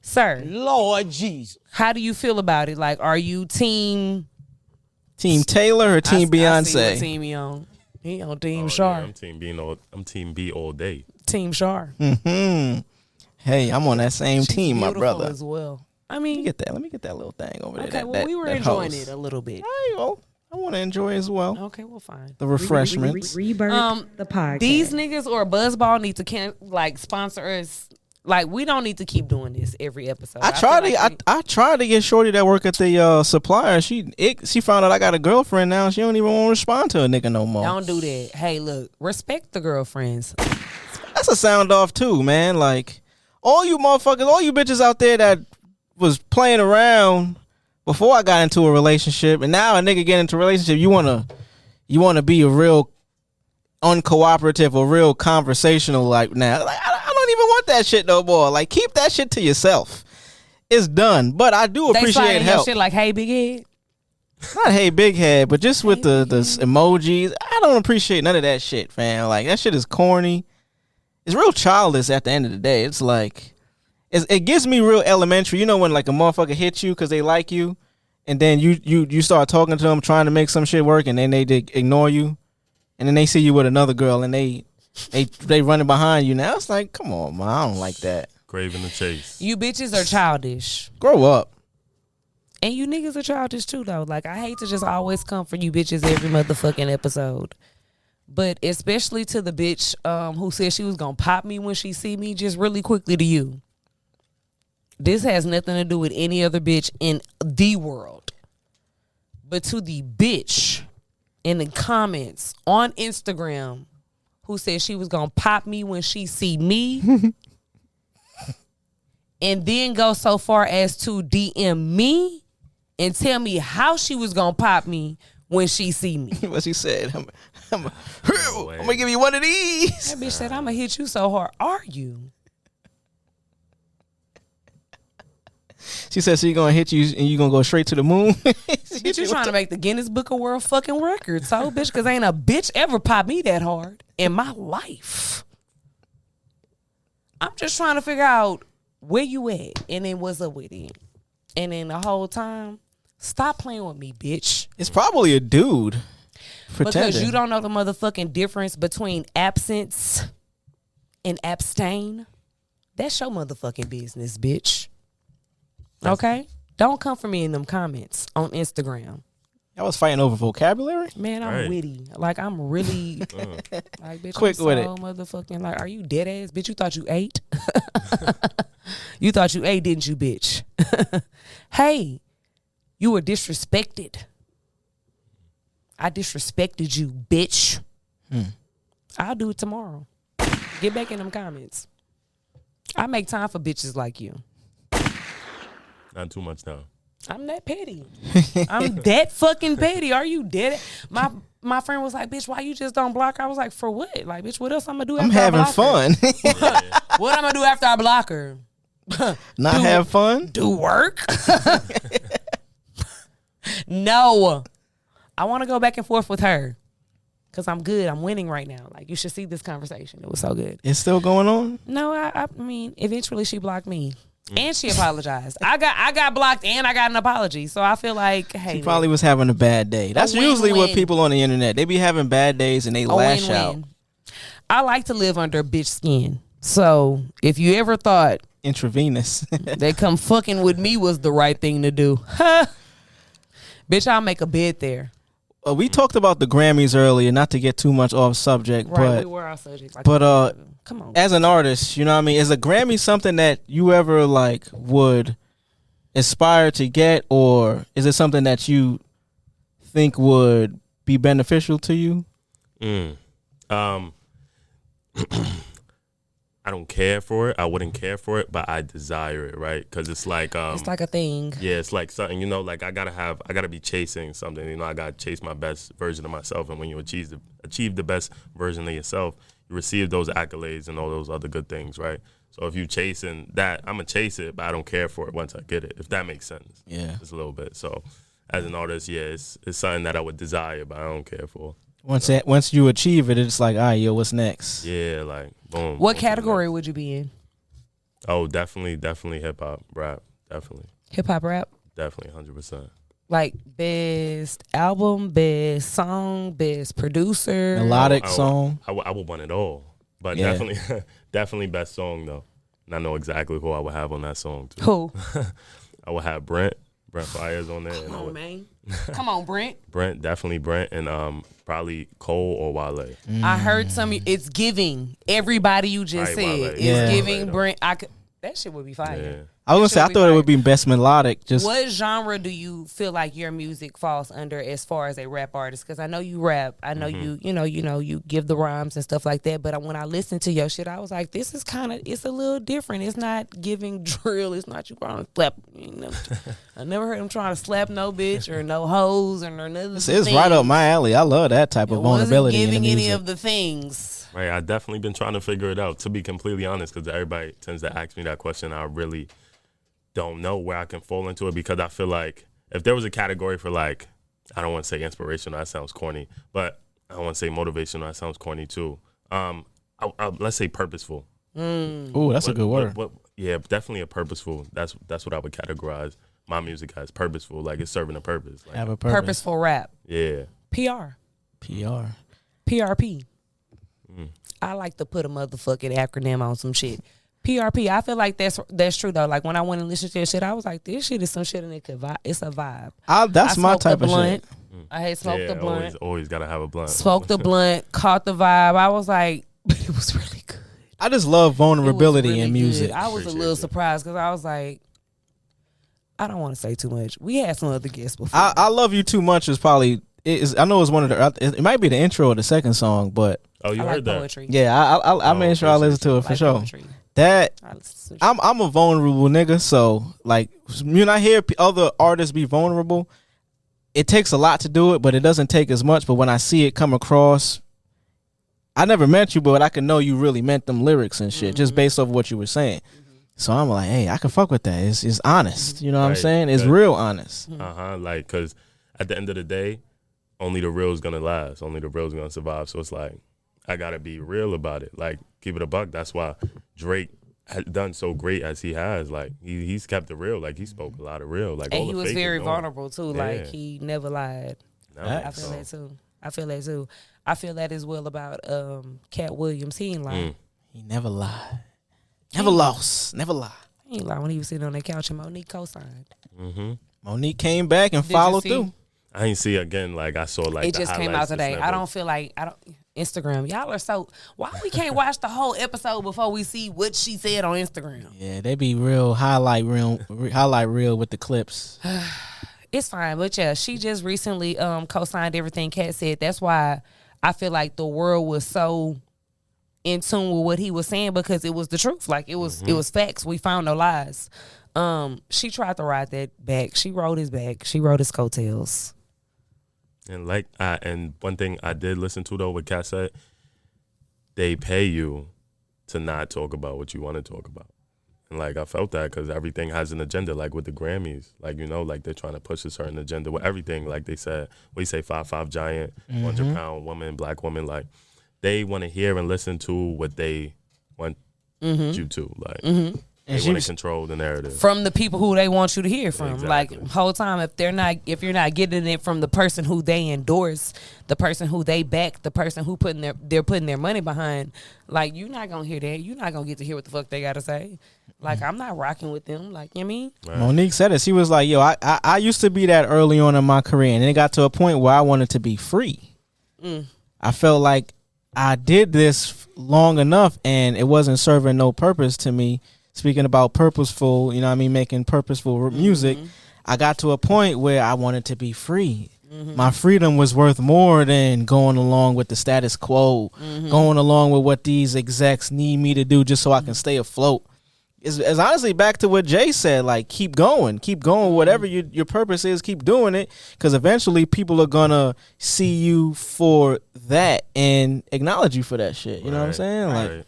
Sir, Lord Jesus. how do you feel about it? Like, are you team Team Taylor or Team I see what Beyonce? team he on. He on Team Oh, Shar. yeah, I'm team B all day. Team Shar. Hey, I'm on that same She's team, my beautiful brother. as well. I Let me mean, get that. Let me get that little thing over there. okay, That- well, that- we were that enjoying host. it a little bit. There you go. I want to enjoy as well. Okay, well, fine. The refreshments. Rebirth the podcast. These niggas or Buzzball need to sponsor us. Like, we don't need to keep doing this every episode. I tried to get Shorty that work at the supplier. She found out I got a girlfriend now. She don't even want to respond to a nigga no more. Don't do that. Hey, look, respect the girlfriends. That's a sound off too, man. Like, all you motherfuckers, all you bitches out there that was playing around before I got into a relationship, and now a nigga get into a relationship, you wanna be a real uncooperative or real conversational like now. Like, I don't even want that shit no more. Like, keep that shit to yourself. It's done. But I do appreciate help. Shit like, hey, big head. Not hey big head, but just with the emojis. I don't appreciate none of that shit, fam. Like, that shit is corny. It's real childish at the end of the day. It's like, it gives me real elementary. You know when like a motherfucker hits you because they like you, and then you start talking to them trying to make some shit work, and then they ignore you, and then they see you with another girl, and they running behind you. Now it's like, come on, man, I don't like that. Craving the chase. You bitches are childish. Grow up. And you niggas are childish too, though. Like, I hate to just always come for you bitches every motherfucking episode. But especially to the bitch who said she was going to pop me when she see me, just really quickly to you. This has nothing to do with any other bitch in the world. But to the bitch in the comments on Instagram who said she was going to pop me when she see me and then go so far as to DM me and tell me how she was going to pop me when she see me. What she said, I'm going to give you one of these. That bitch said, I'm going to hit you so hard. Are you? She said she going to hit you and you going to go straight to the moon. Bitch, you trying to make the Guinness Book of World fucking record. So, bitch, because ain't a bitch ever popped me that hard in my life. I'm just trying to figure out where you at and then what's up with it. And then the whole time, stop playing with me, bitch. It's probably a dude pretending. Because you don't know the motherfucking difference between absence and abstain. That's your motherfucking business, bitch. Okay? Don't come for me in them comments on Instagram. I was fighting over vocabulary? Man, I'm witty. Like, I'm really like, bitch, quick I'm with so motherfucking like, are you dead ass? Bitch, you thought you ate? You thought you ate, didn't you, bitch? Hey, you were disrespected. I disrespected you, bitch. I'll do it tomorrow. Get back in them comments. I make time for bitches like you. Not too much now. I'm that petty. I'm that fucking petty. Are you dead? My friend was like, bitch, why you just don't block her? I was like, for what? Like, bitch, what else I'm gonna do after I'm having I block fun. her? What I'm gonna do after I block her? Not have fun? Do work? No. I want to go back and forth with her. Because I'm good. I'm winning right now. Like, you should see this conversation. It was so good. It's still going on? No, I mean, eventually she blocked me. And she apologized. I got blocked and I got an apology. So I feel like, hey. She probably was having a bad day. That's usually what people on the internet, they be having bad days and they lash out. I like to live under bitch skin. So if you ever thought intravenous that come fucking with me was the right thing to do, bitch, I'll make a bed there. We talked about the Grammys earlier, not to get too much off subject, right, we were off subject. Like, but come on, as an artist, you know what I mean? Is a Grammy something that you ever like would aspire to get, or is it something that you think would be beneficial to you? I don't care for it. I wouldn't care for it, but I desire it, right? Because it's like it's like a thing. Yeah, it's like something, you know, like I gotta be chasing something. You know, I gotta chase my best version of myself. And when you achieve the best version of yourself, you receive those accolades and all those other good things, right? So if you chasing that, I'm gonna chase it, but I don't care for it once I get it. If that makes sense. Yeah, just a little bit. So as an artist, yeah, it's something that I would desire, but I don't care for. Once you achieve it, it's like, all right, yo, what's next? Yeah, like boom. What category would you be in? Oh, definitely hip hop, rap, definitely. Hip hop, rap. Definitely, 100%. Like best album, best song, best producer, melodic song. I would want it all, but definitely best song though. And I know exactly who I would have on that song too. Who? I would have Brent Brent Fires on there. Come on, man. Come on, Brent. Brent, definitely Brent, and probably Cole or Wale. I heard it's giving. Everybody you just Right, said Wale. is Yeah. giving Wale, Brent. That shit would be fire. Yeah. I was gonna say I thought it would be best melodic. Just What genre do you feel like your music falls under as far as a rap artist? Because I know you rap. I know you give the rhymes and stuff like that. But when I listened to your shit, I was like, this is it's a little different. It's not giving drill. It's not you trying to slap. I never heard him trying to slap no bitch or no hoes or none of the it's right up my alley. I love that type of vulnerability in the giving music. any of the things. Right, I definitely been trying to figure it out, to be completely honest, because everybody tends to ask me that question. I really don't know where I can fall into it, because I feel like if there was a category for, like, I don't want to say inspirational, that sounds corny, but I don't want to say motivational, that sounds corny too. Let's say purposeful. Ooh, that's a good word. Yeah, definitely a purposeful. That's what I would categorize my music as, purposeful. Like, it's serving a purpose. Like, Have a purpose. Purposeful rap. yeah. PR. PRP. I like to put a motherfucking acronym on some shit. PRP. I feel like that's true though. Like when I went and listened to that shit, I was like, this shit is some shit and it's a vibe. That's my type of blunt. shit. I had smoked the blunt. Always gotta have a blunt. Smoked the blunt. Caught the vibe. I was like, it was really good. I just love vulnerability It was really in music. good. I was a little surprised because I was like, I don't want to say too much. We had some other guests before. I Love You Too Much is probably I know it's one of the. It might be the intro of the second song, but Oh, you I heard like that? poetry. yeah, I made sure I listen to it for sure. Poetry. That I listen to shit. I'm a vulnerable nigga, so like when I hear other artists be vulnerable, it takes a lot to do it, but it doesn't take as much. But when I see it come across, I never met you, but I can know you really meant them lyrics and shit just based off what you were saying. So I'm like, hey, I can fuck with that. It's honest. You know what I'm Right. saying? It's Good. real honest. Like, because at the end of the day, only the real is gonna last. Only the real is gonna survive. So it's like, I gotta be real about it. Like, keep it a buck. That's why Drake has done so great as he has. Like, he's kept it real. Like, he spoke a lot of real. Like, And all he the was fake very is gone. vulnerable too. Yeah. Like he never lied. No, I feel that too. I feel that as well about Cat Williams. He ain't lying. He never lied. Never lost. Never lied. He ain't lying when he was sitting on that couch and Monique co-signed. Monique came back and Did you followed see? through. I ain't see again. Like, I saw like It the just came out highlights, the today. I snippets. don't feel like Instagram. Y'all are so why we can't watch the whole episode before we see what she said on Instagram? Yeah, they be real highlight reel with the clips. It's fine, but yeah, she just recently co-signed everything Kat said. That's why I feel like the world was so in tune with what he was saying because it was the truth. Like it was facts. We found no lies. She tried to ride that back. She rode his back. She rode his coattails. And like, and one thing I did listen to though, what Kat said, they pay you to not talk about what you want to talk about. And like, I felt that because everything has an agenda, like with the Grammys, like, you know, like they're trying to push a certain agenda with everything. Like they said, we say 5'5" giant, 100-pound woman, black woman, like they want to hear and listen to what they want you to. Like they want to control the narrative. From the people who they want you to hear from. Exactly. Like whole time if you're not getting it from the person who they endorse, the person who they back, the person who they're putting their money behind, like you're not gonna hear that. You're not gonna get to hear what the fuck they gotta say. Like I'm not rocking with them. Like you know what I mean? Right. Monique said it. She was like, yo, I used to be that early on in my career, and it got to a point where I wanted to be free. I felt like I did this long enough and it wasn't serving no purpose to me. Speaking about purposeful, you know what I mean, making purposeful music, I got to a point where I wanted to be free. My freedom was worth more than going along with the status quo, going along with what these execs need me to do just so I can stay afloat. It's honestly back to what Jay said, like keep going, whatever your purpose is, keep doing it, because eventually people are gonna see you for that and acknowledge you for that shit. You know what I'm saying? Like,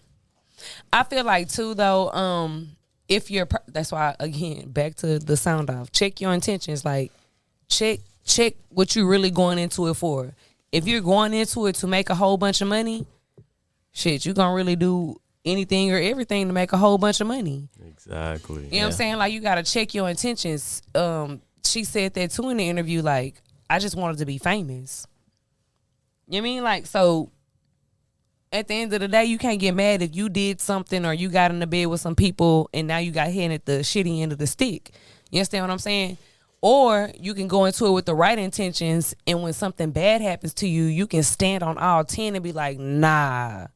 I feel like too though, if you're that's why again back to the sound off. Check your intentions. Like check what you're really going into it for. If you're going into it to make a whole bunch of money, shit, you gonna really do anything or everything to make a whole bunch of money. Exactly. You know what I'm saying? Like you gotta check your intentions. She said that too in the interview. Like I just wanted to be famous. You know what I mean? Like so. At the end of the day, you can't get mad if you did something or you got in the bed with some people and now you got handed the shitty end of the stick. You understand what I'm saying? Or you can go into it with the right intentions, and when something bad happens to you, you can stand on all 10 and be like, nah,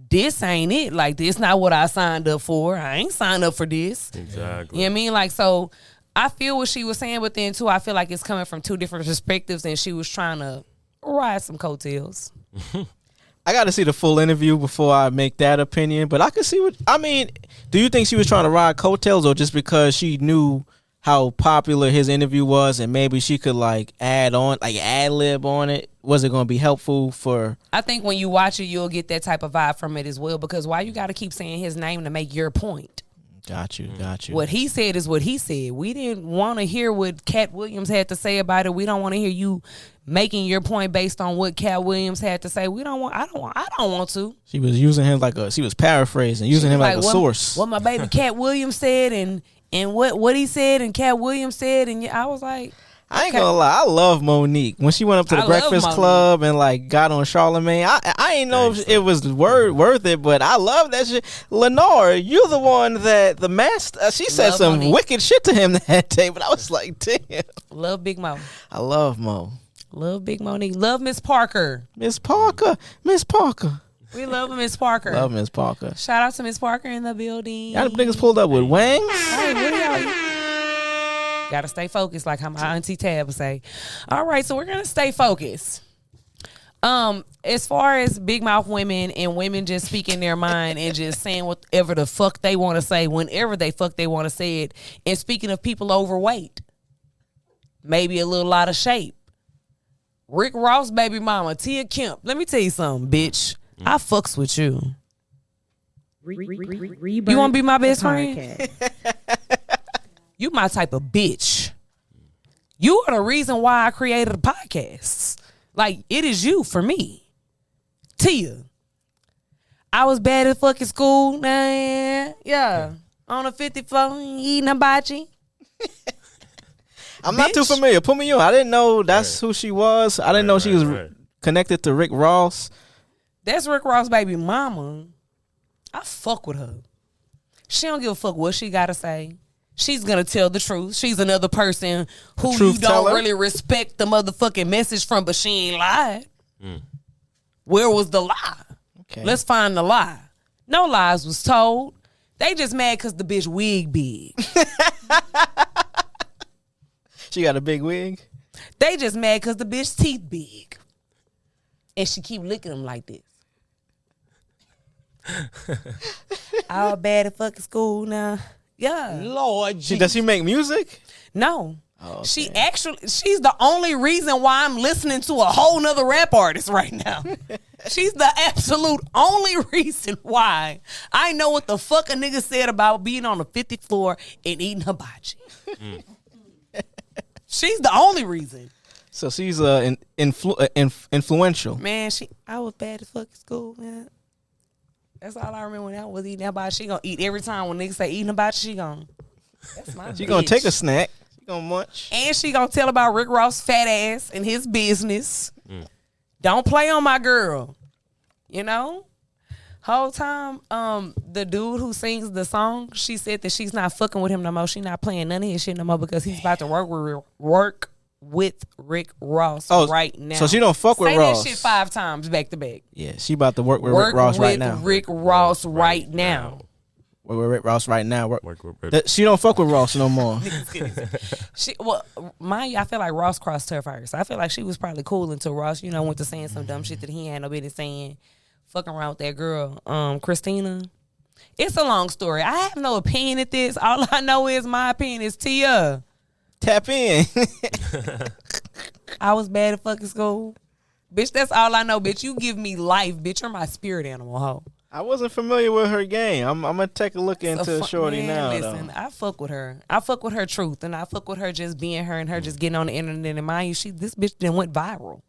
this ain't it. Like, this not what I signed up for. I ain't signed up for this. Exactly. You know what I mean? Like, so I feel what she was saying, but then, too, I feel like it's coming from two different perspectives, and she was trying to ride some coattails. I got to see the full interview before I make that opinion, but I could see what, I mean, do you think she was trying to ride coattails or just because she knew how popular his interview was and maybe she could like add lib on it? Was it going to be helpful for? I think when you watch it, you'll get that type of vibe from it as well, because why you got to keep saying his name to make your point? Got you. What he said is what he said. We didn't want to hear what Cat Williams had to say about it. We don't want to hear you making your point based on what Cat Williams had to say. I don't want to. She was using him she was paraphrasing, using him like a source. What my baby Cat Williams said and what he said and Cat Williams said, and I was like, I ain't gonna lie, I love Monique. When she went up to the Breakfast Club and like got on Charlamagne, I ain't know if it was worth it, but I love that shit. Lenore, you're the one that the master. She said some Monique. wicked shit to him that day, but I was like, damn. Love Big Mo. I love Mo. Love Big Monique. Love Miss Parker. Miss Parker. We love Miss Parker. Love Miss Parker. Shout out to Miss Parker in the building. Y'all niggas pulled up with wangs. Hey, what are y'all? Gotta stay focused, like how my auntie Tab would say. All right, so we're gonna stay focused. As far as big mouth women and women just speaking their mind and just saying whatever the fuck they want to say whenever they want to say it, and speaking of people overweight, maybe a little out of shape. Rick Ross baby mama Tia Kemp. Let me tell you something, bitch. I fucks with you. Rebirth, You want to be my best the friend? podcast. You my type of bitch. You are the reason why I created a podcast. Like, it is you for me. Tia. I was bad at fucking school. Yeah. On the 50th floor, eating hibachi. I'm not too familiar. Put me on. I didn't know that's who she was. I didn't know she was right. connected to Rick Ross. That's Rick Ross' baby mama. I fuck with her. She don't give a fuck what she gotta say. She's gonna tell the truth. She's another person who you Truth don't teller? really respect the motherfucking message from, but she ain't lied. Where was the lie? Okay. Let's find the lie. No lies was told. They just mad because the bitch wig big. She got a big wig. They just mad because the bitch teeth big. And she keep licking them like this. All bad at fucking school now. Yeah. Lord Jesus. Does she make music? No. Oh, okay. She's the only reason why I'm listening to a whole nother rap artist right now. She's the absolute only reason why I know what the fuck a nigga said about being on the 50th floor and eating hibachi. She's the only reason. So she's influential. Man, I was bad as fucking school, man. That's all I remember when I was eating hibachi. She gonna eat every time when niggas say eating hibachi, she gonna. That's my She bitch. gonna take a snack. She gonna munch. And she gonna tell about Rick Ross' fat ass and his business. Don't play on my girl. You know? Whole time, the dude who sings the song, she said that she's not fucking with him no more. She not playing none of his shit no more because he's about to work with Rick Ross right now. So she don't fuck with Say Ross. that shit 5 times back to back. Yeah, she about to work with Rick Ross right now. Rick Ross right now. Work with Rick Ross right now. Work with Rick. She don't fuck with Ross no more. Mind you, I feel like Ross crossed her first. I feel like she was probably cool until Ross, went to saying some dumb shit that he had no business saying. Fucking around with that girl, Christina. It's a long story. I have no opinion at this. All I know is my opinion is Tia. Tap in. I was bad at fucking school. Bitch, that's all I know, bitch. You give me life, bitch. You're my spirit animal, hoe. I wasn't familiar with her game. I'm gonna take a look into Shorty now. Listen, though. I fuck with her. I fuck with her truth, and I fuck with her just being her and her just getting on the internet. And mind you, this bitch then went viral.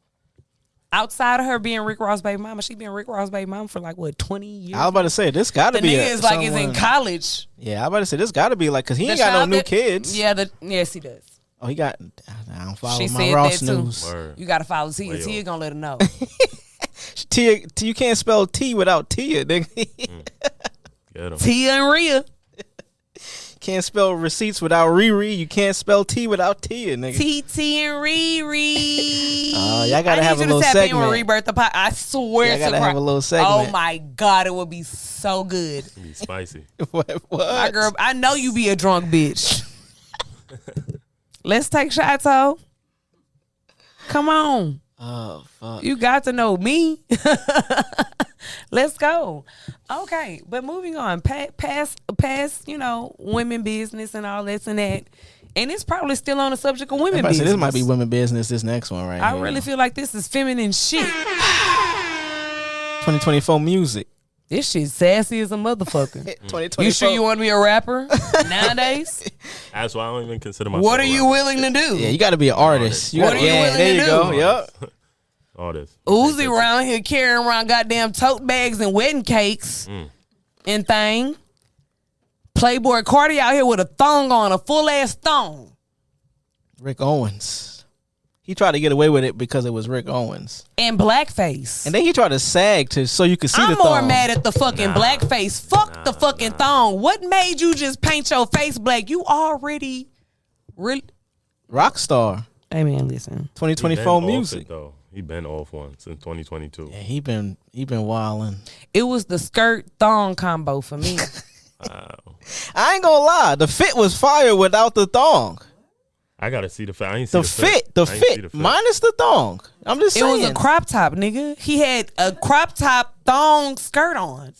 Outside of her being Rick Ross' baby mama, she been Rick Ross' baby mama for like, 20 years? I was about to say, this got to The be nigga is like is in college. Yeah, I was about to say, this got to be like, because he ain't The got no child new that- kids. Yeah, yes, he does. Oh, he got, I don't follow She my said Ross that too. news. Word. You got to follow Tia. Way Tia up. gonna let her know. Tia, you can't spell T without Tia, nigga. Get him. Tia and Rhea. Can't spell receipts without Riri. You can't spell T without Tia, nigga. TT and Riri. Y'all gotta have a little I need you to tap in with segment. Rebirth the pot. I swear Y'all to gotta have a God. little segment. Oh my God, it would be so good. It'd be spicy. What? My girl, I know you be a drunk bitch. Let's take shots, ho. Come on. Oh fuck. You got to know me. Let's go. Okay, but moving on. Past, women business and all this and that. And it's probably still on the subject of women business. This might be women business. This next one right I here. really feel like this is feminine shit. 2024 music. This shit sassy as a motherfucker. 2024. You sure you want to be a rapper nowadays? That's why I don't even consider myself. What are you willing to do? Yeah, you got to be an artist. What are you willing there to you do? go. Yep. All this. Uzi around here carrying around goddamn tote bags and wedding cakes and thing. PlayBoi Carti out here with a thong on, a full ass thong. Rick Owens. He tried to get away with it because it was Rick Owens. And blackface. And then he tried to sag so you could see the I'm thong. more mad at the fucking blackface. Fuck the fucking thong. What made you just paint your face black? You already really. Rockstar. Hey man, listen. 2024 music. Though. He been off one since 2022. Yeah, he been wilding. It was the skirt thong combo for me. Wow. I ain't gonna lie, the fit was fire without the thong. I gotta see the fit. I ain't see The fit, minus the thong. I'm just It saying. was a crop top, nigga. He had a crop top thong skirt on.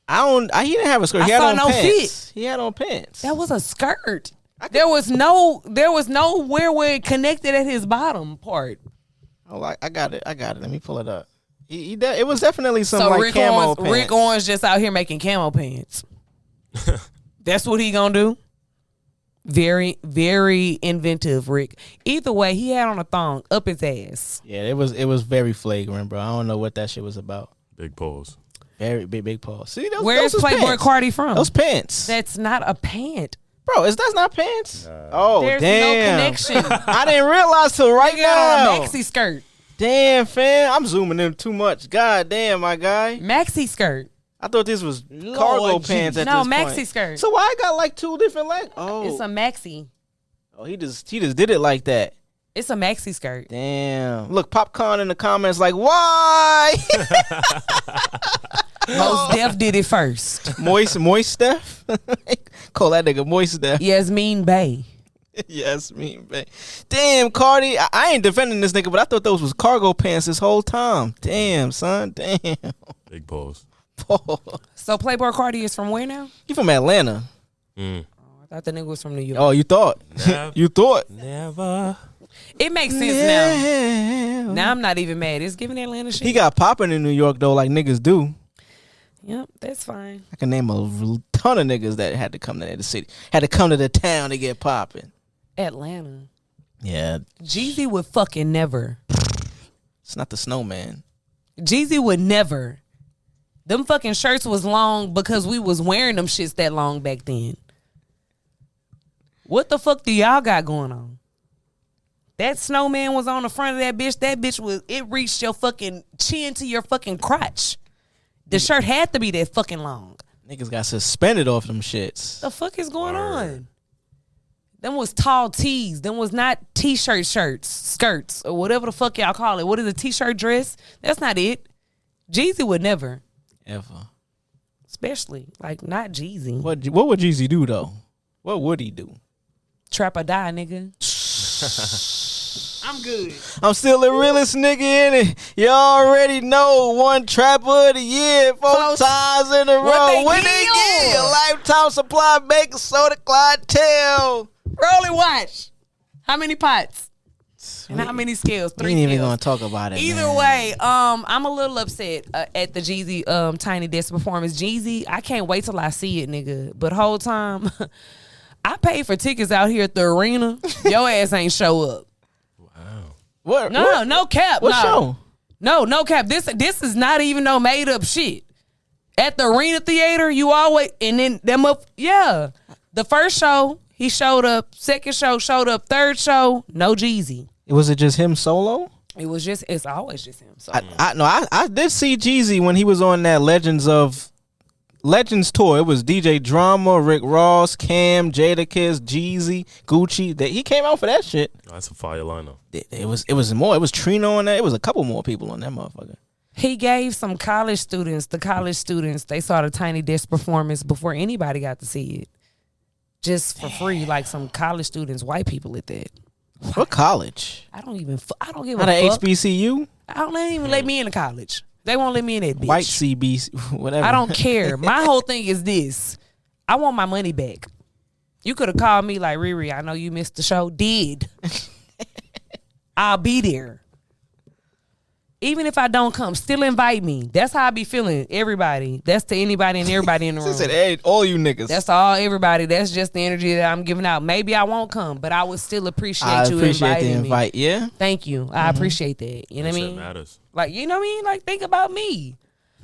He didn't have a skirt. He I had saw on no pants. He had on pants. That was a skirt. There was nowhere where it connected at his bottom part. Oh, I got it. Let me pull it up. It was definitely some So like camo pants. Rick Owens just out here making camo pants. That's what he gonna do. Very, very inventive, Rick. Either way, he had on a thong up his ass. Yeah, it was very flagrant, bro. I don't know what that shit was about. Big pause. Very big pause. See, Where's those PlayBoi pants. Carti from? Those pants, That's not a pant. bro. That's not pants. Oh, There's damn. no connection. I didn't realize till right He got now. on a maxi skirt. Damn, fam. I'm zooming in too much. God damn, my guy. Maxi skirt. I thought this was cargo pants at No, this maxi point. skirt. So why I got like two different legs? Oh, It's a maxi. he just did it like that. It's a maxi skirt. Damn. Look, Popcorn in the comments like, why? Most Def did it first. Moist Steph? Call that nigga Moist Steph. Yasmin Bey. Yes, me, babe. Damn, Cardi. I ain't defending this nigga, but I thought those was cargo pants this whole time. Damn, son. Damn. Big pause. So PlayBoi Carti is from where now? You from Atlanta? Mm. I thought the nigga was from New York. Oh, you thought? Never. You thought? Never. It makes sense now. Now I'm not even mad. It's giving Atlanta shit. He got popping in New York though, like niggas do. Yep, that's fine. I can name a ton of niggas that had to come to the city, had to come to the town to get popping. Atlanta. Yeah, Jeezy would fucking never. it's not the snowman. Jeezy would never. Them fucking shirts was long because we was wearing them shits that long back then. What the fuck do y'all got going on? That snowman was on the front of that bitch. That bitch it reached your fucking chin to your fucking crotch. The shirt had to be that fucking long. Niggas got suspended off them shits. The fuck is going on? Them was tall tees. Them was not t-shirt skirts, or whatever the fuck y'all call it. What is a t-shirt dress? That's not it. Jeezy would never. Ever. Especially, like, not Jeezy. What would Jeezy do though? What would he do? Trap or die, nigga. I'm good. I'm still the realest nigga in it. You already know, one trapper of the year, 4 Close. times in a What they row. When give they you? get a lifetime supply of baking soda clientele. Rolling watch. How many pots? And how many scales? We 3 ain't even scales. gonna talk about it. Either man. way, I'm a little upset at the Jeezy Tiny Desk performance. Jeezy, I can't wait till I see it, nigga. But whole time, I paid for tickets out here at the arena. Your ass ain't show up. What? No cap. What no. show? No cap. This is not even no made up shit. At the arena theater, you always and then them up. Yeah, the first show he showed up. Second show showed up. Third show, no Jeezy. Was it just him solo? It's always just him. So I did see Jeezy when he was on that Legends of Legends tour. It was DJ Drama, Rick Ross, Cam, Jadakiss, Jeezy, Gucci. He came out for that shit. That's a fire lineup. It was more. It was Trino on that. It was a couple more people on that motherfucker. He gave some college students, they saw the Tiny Desk performance before anybody got to see it. Just for free, like some college students, white people at that. What college? I don't give a fuck. Not an HBCU? I don't even let me into college. They won't let me in that bitch. White CB, whatever. I don't care. My whole thing is this. I want my money back. You could have called me like, Riri, I know you missed the show. Did. I'll be there. Even if I don't come, still invite me. That's how I be feeling. Everybody. That's to anybody and everybody in the room. She said, hey, all you niggas. That's all everybody. That's just the energy that I'm giving out. Maybe I won't come, but I would still appreciate you inviting the invite. me. Yeah. Thank you. I appreciate that. You know what I mean? Matters. Like, you know what I mean? Like, think about me.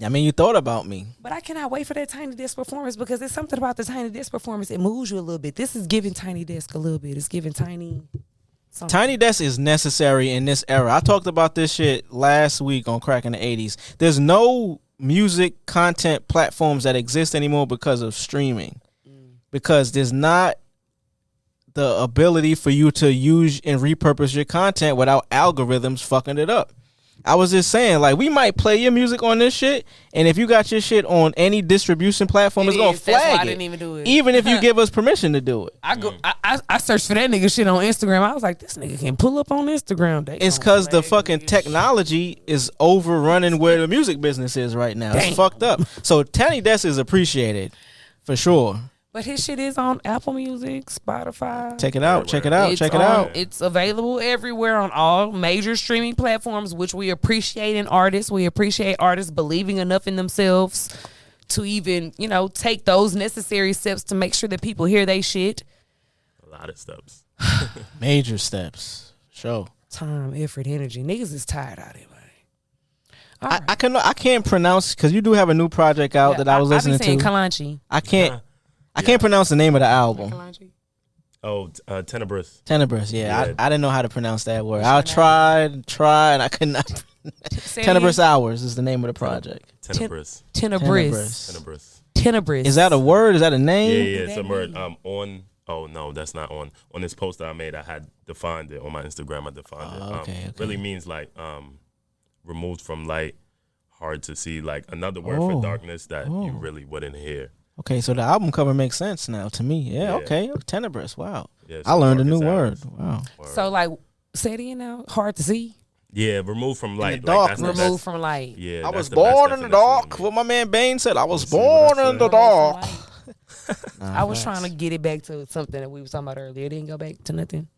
I mean, you thought about me. But I cannot wait for that Tiny Desk performance because there's something about the Tiny Desk performance. It moves you a little bit. This is giving Tiny Desk a little bit. It's giving Tiny something. Tiny Desk is necessary in this era. I talked about this shit last week on Crack in the 80s. There's no music content platforms that exist anymore because of streaming. Because there's not the ability for you to use and repurpose your content without algorithms fucking it up. I was just saying, like, we might play your music on this shit, and if you got your shit on any distribution platform, it's gonna flag That's why it. I didn't even do it. Even if you give us permission to do it. I searched for that nigga shit on Instagram. I was like, this nigga can pull up on Instagram. It's because the fucking technology is overrunning where the music business is right now. It's fucked up. So Tiny Desk is appreciated, for sure. But his shit is on Apple Music, Spotify. Check it out. Check it out. Check it out. It's available everywhere on all major streaming platforms, which we appreciate in artists. We appreciate artists believing enough in themselves to even, take those necessary steps to make sure that people hear they shit. A lot of steps. Major steps. Sure. Time, effort, energy. Niggas is tired out here, man. I can't pronounce, because you do have a new project out that I was listening to. Kilonche. I can't pronounce the name of the album. Oh, Tenebrous. Tenebrous, yeah. I didn't know how to pronounce that word. I tried, and I could not. Tenebrous Hours is the name of the project. Tenebrous. Tenebrous. Is that a word? Is that a name? Yeah, it's a word. Oh no, that's not on this poster I made. I had defined it on my Instagram. I defined it. Okay. Really means like removed from light, hard to see. Like another word for darkness that you really wouldn't hear. Okay, so the album cover makes sense now to me. Yeah. Okay. Tenebrous. Wow. Yeah, I learned a new word. Wow. So, like, say it again now. Hard to see? Yeah, removed from light. In the dark. Removed from light. Yeah. I was born in the dark. What my man Bane said. I was born in the dark. I was trying to get it back to something that we was talking about earlier. It didn't go back to nothing.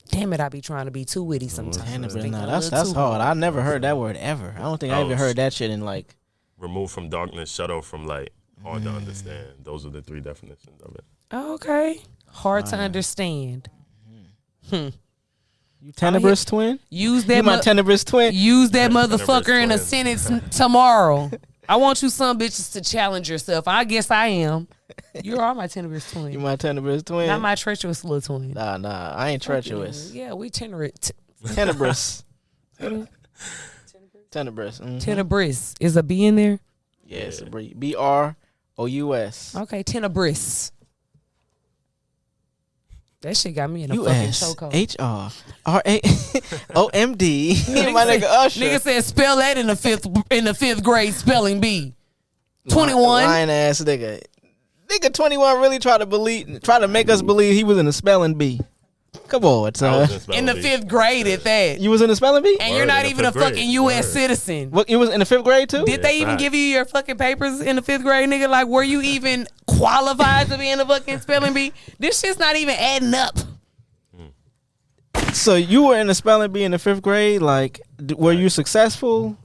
Damn it, I be trying to be too witty sometimes. Tenebrous. Nah, that's hard. I never heard that word ever. I don't think I even heard that shit in like. Removed from darkness, shut off from light. Hard to understand. Those are the three definitions of it. Okay. Hard to understand. You Tenebrous twin? Use that. You my Tenebrous twin? Use that motherfucker in a sentence tomorrow. I want you some bitches to challenge yourself. I guess I am. You are my Tenebrous twin. You my Tenebrous twin? Not my treacherous little twin. Nah. I ain't treacherous. Yeah, we Tenebrous. Tenebrous. Tenebrous. Tenebrous. Is a B in there? Yes, BROUS. Okay, Tenebrous. That shit got me in a fucking chokehold. HRAOMD. My nigga Usher. Nigga said spell that in the fifth grade spelling bee. 21. Lying ass nigga. Nigga 21 really tried to make us believe he was in the spelling bee. Come on, son. In the fifth grade at that. You was in the spelling bee? And you're not even a fucking U.S. citizen. What, you was in the fifth grade too? Did they even give you your fucking papers in the fifth grade, nigga? Like, were you even qualified to be in the fucking spelling bee? This shit's not even adding up. So you were in the spelling bee in the fifth grade? Like, were you successful?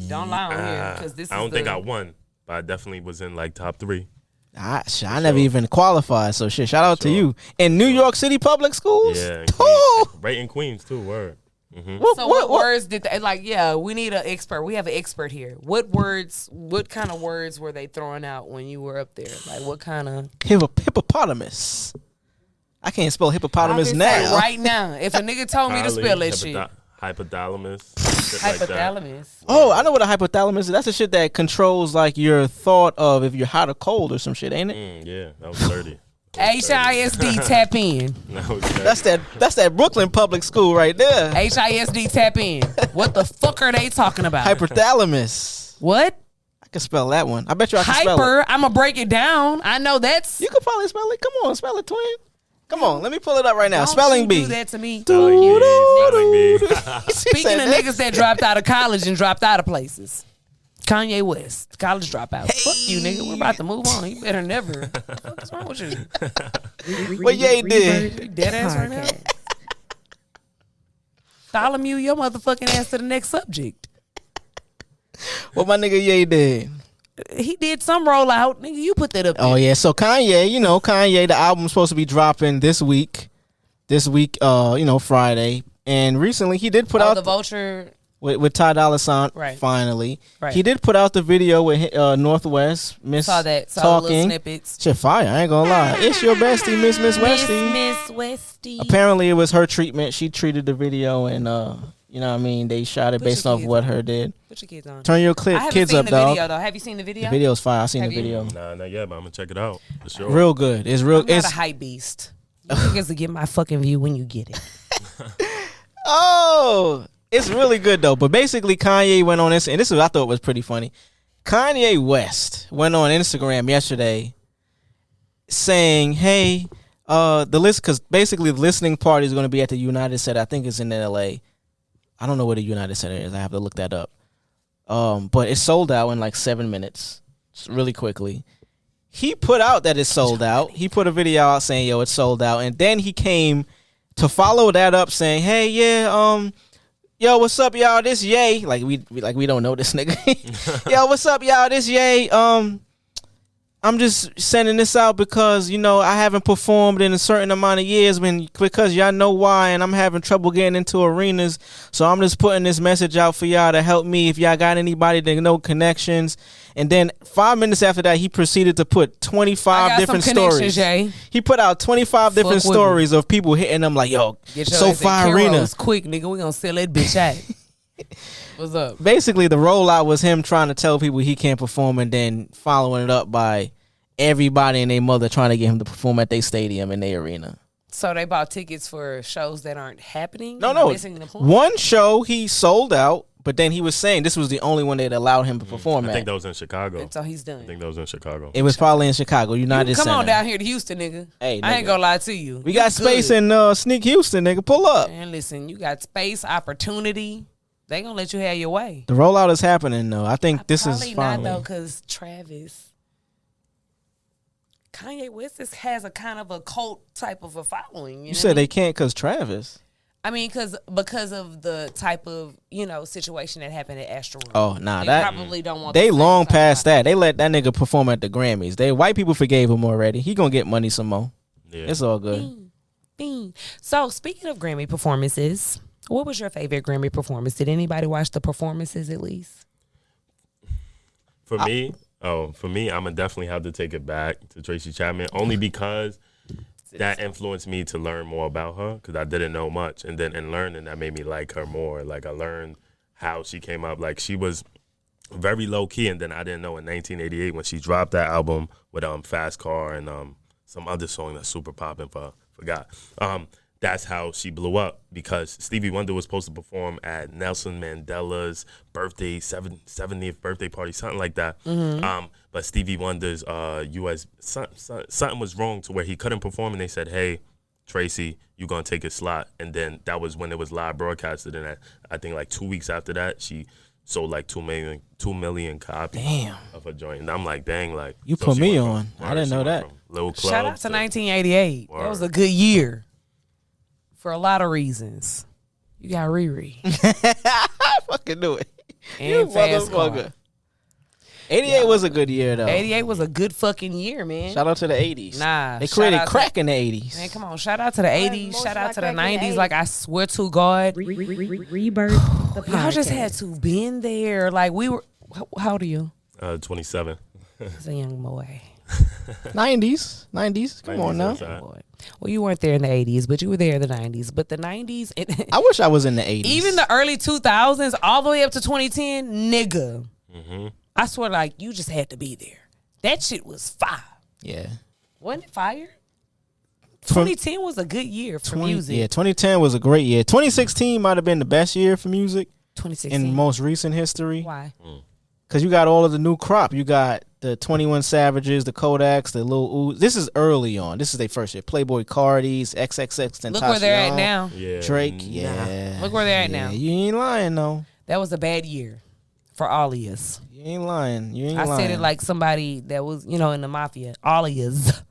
Don't lie on here, because this is I don't think I won, but I definitely was in like top 3. I never even qualified, so shit. Shout out to you. In New York City public schools? Yeah, right in Queens too. Word. Mm-hmm. So what words did they like? Yeah, we need an expert. We have an expert here. What kind of words were they throwing out when you were up there? Like what kind of hippopotamus? I can't spell hippopotamus now. Right now, if a nigga told me to spell that shit, hypothalamus. Shit like that. Hypothalamus. Oh, I know what a hypothalamus is. That's the shit that controls like your thought of if you're hot or cold or some shit, ain't it? Yeah, that was 30. HISD tap in. That was 30. That's that Brooklyn public school right there. HISD tap in. What the fuck are they talking about? Hypothalamus. What? I can spell that one. I bet you I can spell it. Hyper. I'm gonna break it down. I know that's. You could probably spell it. Come on, spell it, twin. Come on, let me pull it up right now. Don't Spelling you bee. do that to me. Spelling bee, spelling bee. Speaking of niggas that dropped out of college and dropped out of places. Kanye West, college dropout. Fuck you, nigga. We're about to move on. You better never. What's wrong with you? What Ye did? You dead ass right now. Bartholomew your motherfucking ass to the next subject. What my nigga Ye did? He did some rollout. Nigga, you put that up there. Oh yeah, so Kanye, the album's supposed to be dropping this week. Friday. And recently he did put out the Vulture with Ty Dolla $ign. Right. Finally, Right. he did put out the video with Northwest Miss saw that. Saw the little talking. snippets. Shit, fire! I ain't gonna lie. It's your bestie, Miss Westy. Miss Westy. Apparently, it was her treatment. She treated the video, and you know what I mean. They shot it Put based your off kids what on. her did. Put your kids on. Turn your I haven't kids seen up, the dog. video though. Have you seen the video? The video's fire. I seen Have the you? video. Nah, not yet, but I'm gonna check it out for sure. Real good. It's real. I'm not It's a hype beast. You niggas will get my fucking view when you get it. oh, it's really good though. But basically, Kanye went on this, and this is what I thought was pretty funny. Kanye West went on Instagram yesterday saying, "Hey, the list, because basically the listening party is going to be at the United Center. I think it's in LA. I don't know where the United Center is. I have to look that up. But it's sold out in like 7 minutes, just really quickly. He put out that it's sold out. He put a video out saying, "Yo, it's sold out," and then he came to follow that up saying, "Hey, yeah, yo, what's up, y'all? This Ye." Like we don't know this nigga. Yo, what's up, y'all? This Ye. I'm just sending this out because, I haven't performed in a certain amount of years because y'all know why, and I'm having trouble getting into arenas. So I'm just putting this message out for y'all to help me if y'all got anybody that know connections. And then 5 minutes after that, he proceeded to put 25 different stories. Jay. He put out 25 different with stories of people hitting them like, yo, Get your SoFi ass at Arena. Caro's quick, nigga. We gonna sell that bitch out. What's up? Basically, the rollout was him trying to tell people he can't perform and then following it up by everybody and their mother trying to get him to perform at their stadium and their arena. So they bought tickets for shows that aren't happening? No. Missing the point? One show he sold out, but then he was saying this was the only one that allowed him to perform I at. think that was in Chicago. So he's I done. think that was in Chicago. It was probably in Chicago, United Come Center. on down here to Houston, nigga. Hey, I ain't nigga. gonna lie to you. We got space in Sneak Houston, nigga. Pull up. And listen, you got space, opportunity. They gonna let you have your way. The rollout is happening, though. I think this is Probably finally. not though, because Kanye West has a kind of a cult type of a following. You said they can't because Travis. I mean, because of the type of situation that happened at Astro. Oh, nah, They that probably don't want. they the same long type past of- that. They let that nigga perform at the Grammys. White people forgave him already. He gonna get money some more. Yeah. It's all good. Bing. So speaking of Grammy performances, what was your favorite Grammy performance? Did anybody watch the performances at least? For me, I'm gonna definitely have to take it back to Tracy Chapman, only because that influenced me to learn more about her, because I didn't know much, and then in learning that made me like her more. Like I learned how she came up. Like she was very low key, and then I didn't know in 1988 when she dropped that album with Fast Car and some other song that's super popping forgot. That's how she blew up, because Stevie Wonder was supposed to perform at Nelson Mandela's 70th birthday party, something like that. But Stevie Wonder's something was wrong to where he couldn't perform, and they said, "Hey, Tracy, you gonna take his slot." And then that was when it was live broadcasted, and I think like 2 weeks after that, she sold like 2 million copies of her joint. And I'm like, dang, like You so put she me went on. from- I didn't she know went that. from Little Club Shout out to 1988. That was a good year for a lot of reasons. You got Riri I fucking knew it. You and Fast Car. motherfucker. 88 was a good year though. 88 was a good fucking year, man. Shout out to the 80s. Nah, They shout created out to- crack in the 80s. Man, come on. Shout out to the 80s. most Shout out to the like back in the 90s. 80s. Like, I swear to God. Rebirth, the podcast. Y'all just had to been there. Like, we were. How old are you? 27. As a young boy. 90s. Come on now. Boy. Well, you weren't there in the 80s, but you were there in the 90s. But the 90s, I wish I was in the 80s. even the early 2000s, all the way up to 2010, nigga. Mm-hmm. I swear, like, you just had to be there. That shit was fire. Yeah. Wasn't it fire? 2010 was a good year for music. Yeah, 2010 was a great year. 2016 might have been the best year for music 2016. in most recent history. Why? Because you got all of the new crop. You got the 21 Savages, the Kodaks, the Lil Uzi. This is early on. This is their first year. PlayBoi Carti's, XXX, Look where they're at now. Yeah. Drake, yeah. Look where they're at now. You ain't lying, though. That was a bad year for all of us. You ain't lying. I said it like somebody that was, in the mafia. All of us.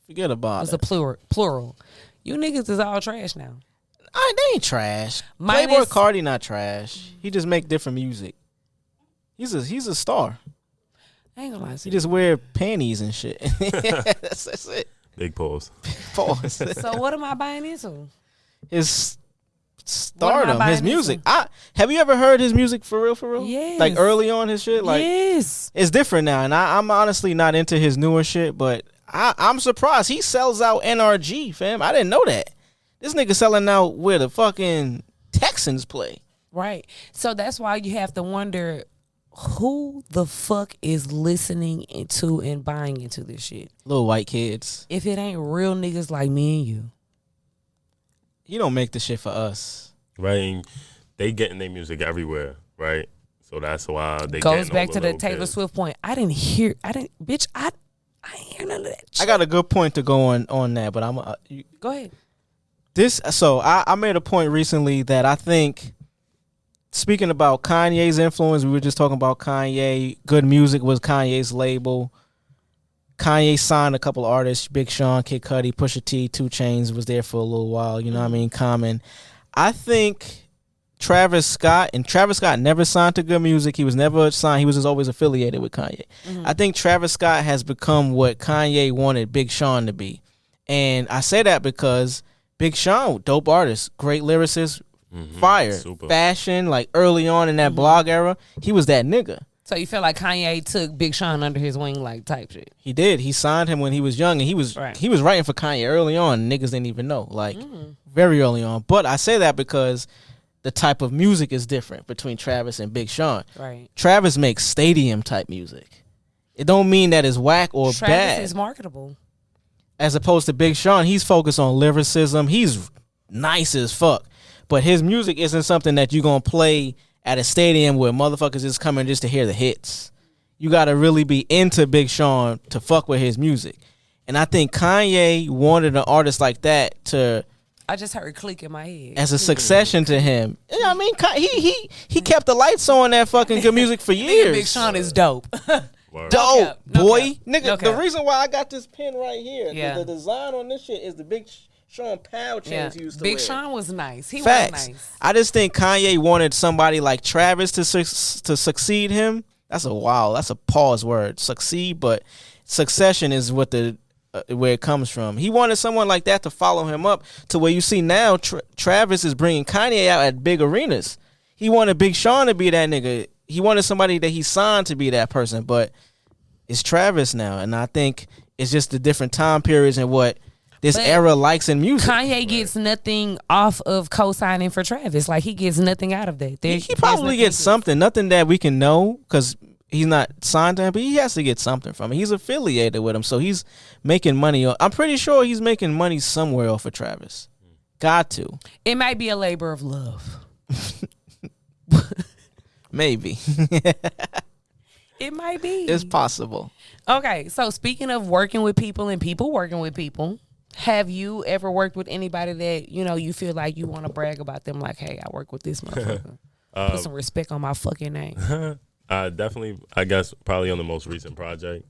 Forget about It's it. a plural. You niggas is all trash now. They ain't trash. Minus- PlayBoi Carti not trash. He just make different music. He's a star. I ain't gonna lie to He you. just wear panties and shit. that's it. Big pause. Pause. So what am I buying into? His What am I stardom, buying his music. into? Have you ever heard his music for real? Yes. Like early on his shit? Like yes. it's different now. And I'm honestly not into his newer shit, but I'm surprised. He sells out NRG, fam. I didn't know that. This nigga selling out where the fucking Texans play. Right. So that's why you have to wonder who the fuck is listening into and buying into this shit. Little white kids. If it ain't real niggas like me and you. You don't make the shit for us. Right? And they getting their music everywhere, right? So that's why they Goes getting back all to the little Taylor kids. Swift point. I ain't hear none of that shit. I got a good point to go on that, but I'm Go ahead. I made a point recently that I think, speaking about Kanye's influence, we were just talking about Kanye. Good Music was Kanye's label. Kanye signed a couple artists, Big Sean, Kid Cudi, Pusha T, 2 Chainz was there for a little while. You know what I mean? Common. I think Travis Scott never signed to Good Music. He was never signed. He was just always affiliated with Kanye. I think Travis Scott has become what Kanye wanted Big Sean to be. And I say that because Big Sean, dope artist, great lyricist, fire, Super. fashion, like early on in that blog era, he was that nigga. So you feel like Kanye took Big Sean under his wing, like type shit. He did. He signed him when he was young, and he was writing for Kanye early on. Niggas didn't even know, like very early on. But I say that because the type of music is different between Travis and Big Sean. Right. Travis makes stadium type music. It don't mean that it's whack or Travis bad. is marketable. As opposed to Big Sean, he's focused on lyricism. He's nice as fuck. But his music isn't something that you're going to play at a stadium where motherfuckers is coming just to hear the hits. You got to really be into Big Sean to fuck with his music. And I think Kanye wanted an artist like that to, I just heard click in my head. as a succession to him. You know what I mean? He kept the lights on that fucking Good Music for Nigga, years. Big Sean is dope. Word. Dope, cap, no boy. cap, Nigga, no the cap. reason why I got this pin right here, Yeah. the design on this shit is the Big Sean Powell chains he used to Big wear. Sean was nice. He Facts. was nice. I just think Kanye wanted somebody like Travis to succeed him. That's a pause word. Succeed, but succession is what where it comes from. He wanted someone like that to follow him up to where you see now Travis is bringing Kanye out at big arenas. He wanted Big Sean to be that nigga. He wanted somebody that he signed to be that person, but it's Travis now, and I think it's just the different time periods and what this But era likes in music. Kanye gets nothing off of co-signing for Travis. Like, he gets nothing out of that. He probably gets something, nothing that we can know because he's not signed to him, but he has to get something from it. He's affiliated with him, so he's making money. I'm pretty sure he's making money somewhere off of Travis. Got to. It might be a labor of love. Maybe. It might be. It's possible. Okay, so speaking of working with people and people working with people, have you ever worked with anybody that, you feel like you want to brag about them? Like, hey, I work with this motherfucker. Put some respect on my fucking name. Definitely, I guess, probably on the most recent project,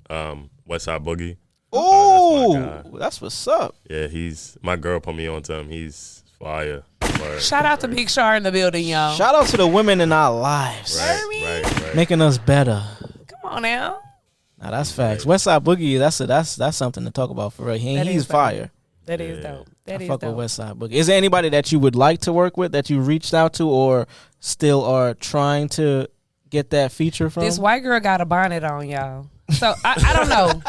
West Side Boogie. Oh, that's my that's what's up. Yeah, my girl put me on to him. He's fire. Word. Shout out to Big Shar in the building, y'all. Shout out to the women in our lives, Right. making us better. Come on now. Now that's facts. Westside Boogie, that's something to talk about for real. He's fire. That is dope. That I is fuck dope. with Westside Boogie. Is there anybody that you would like to work with that you reached out to or still are trying to get that feature from? This white girl got a bonnet on, y'all. So I don't know.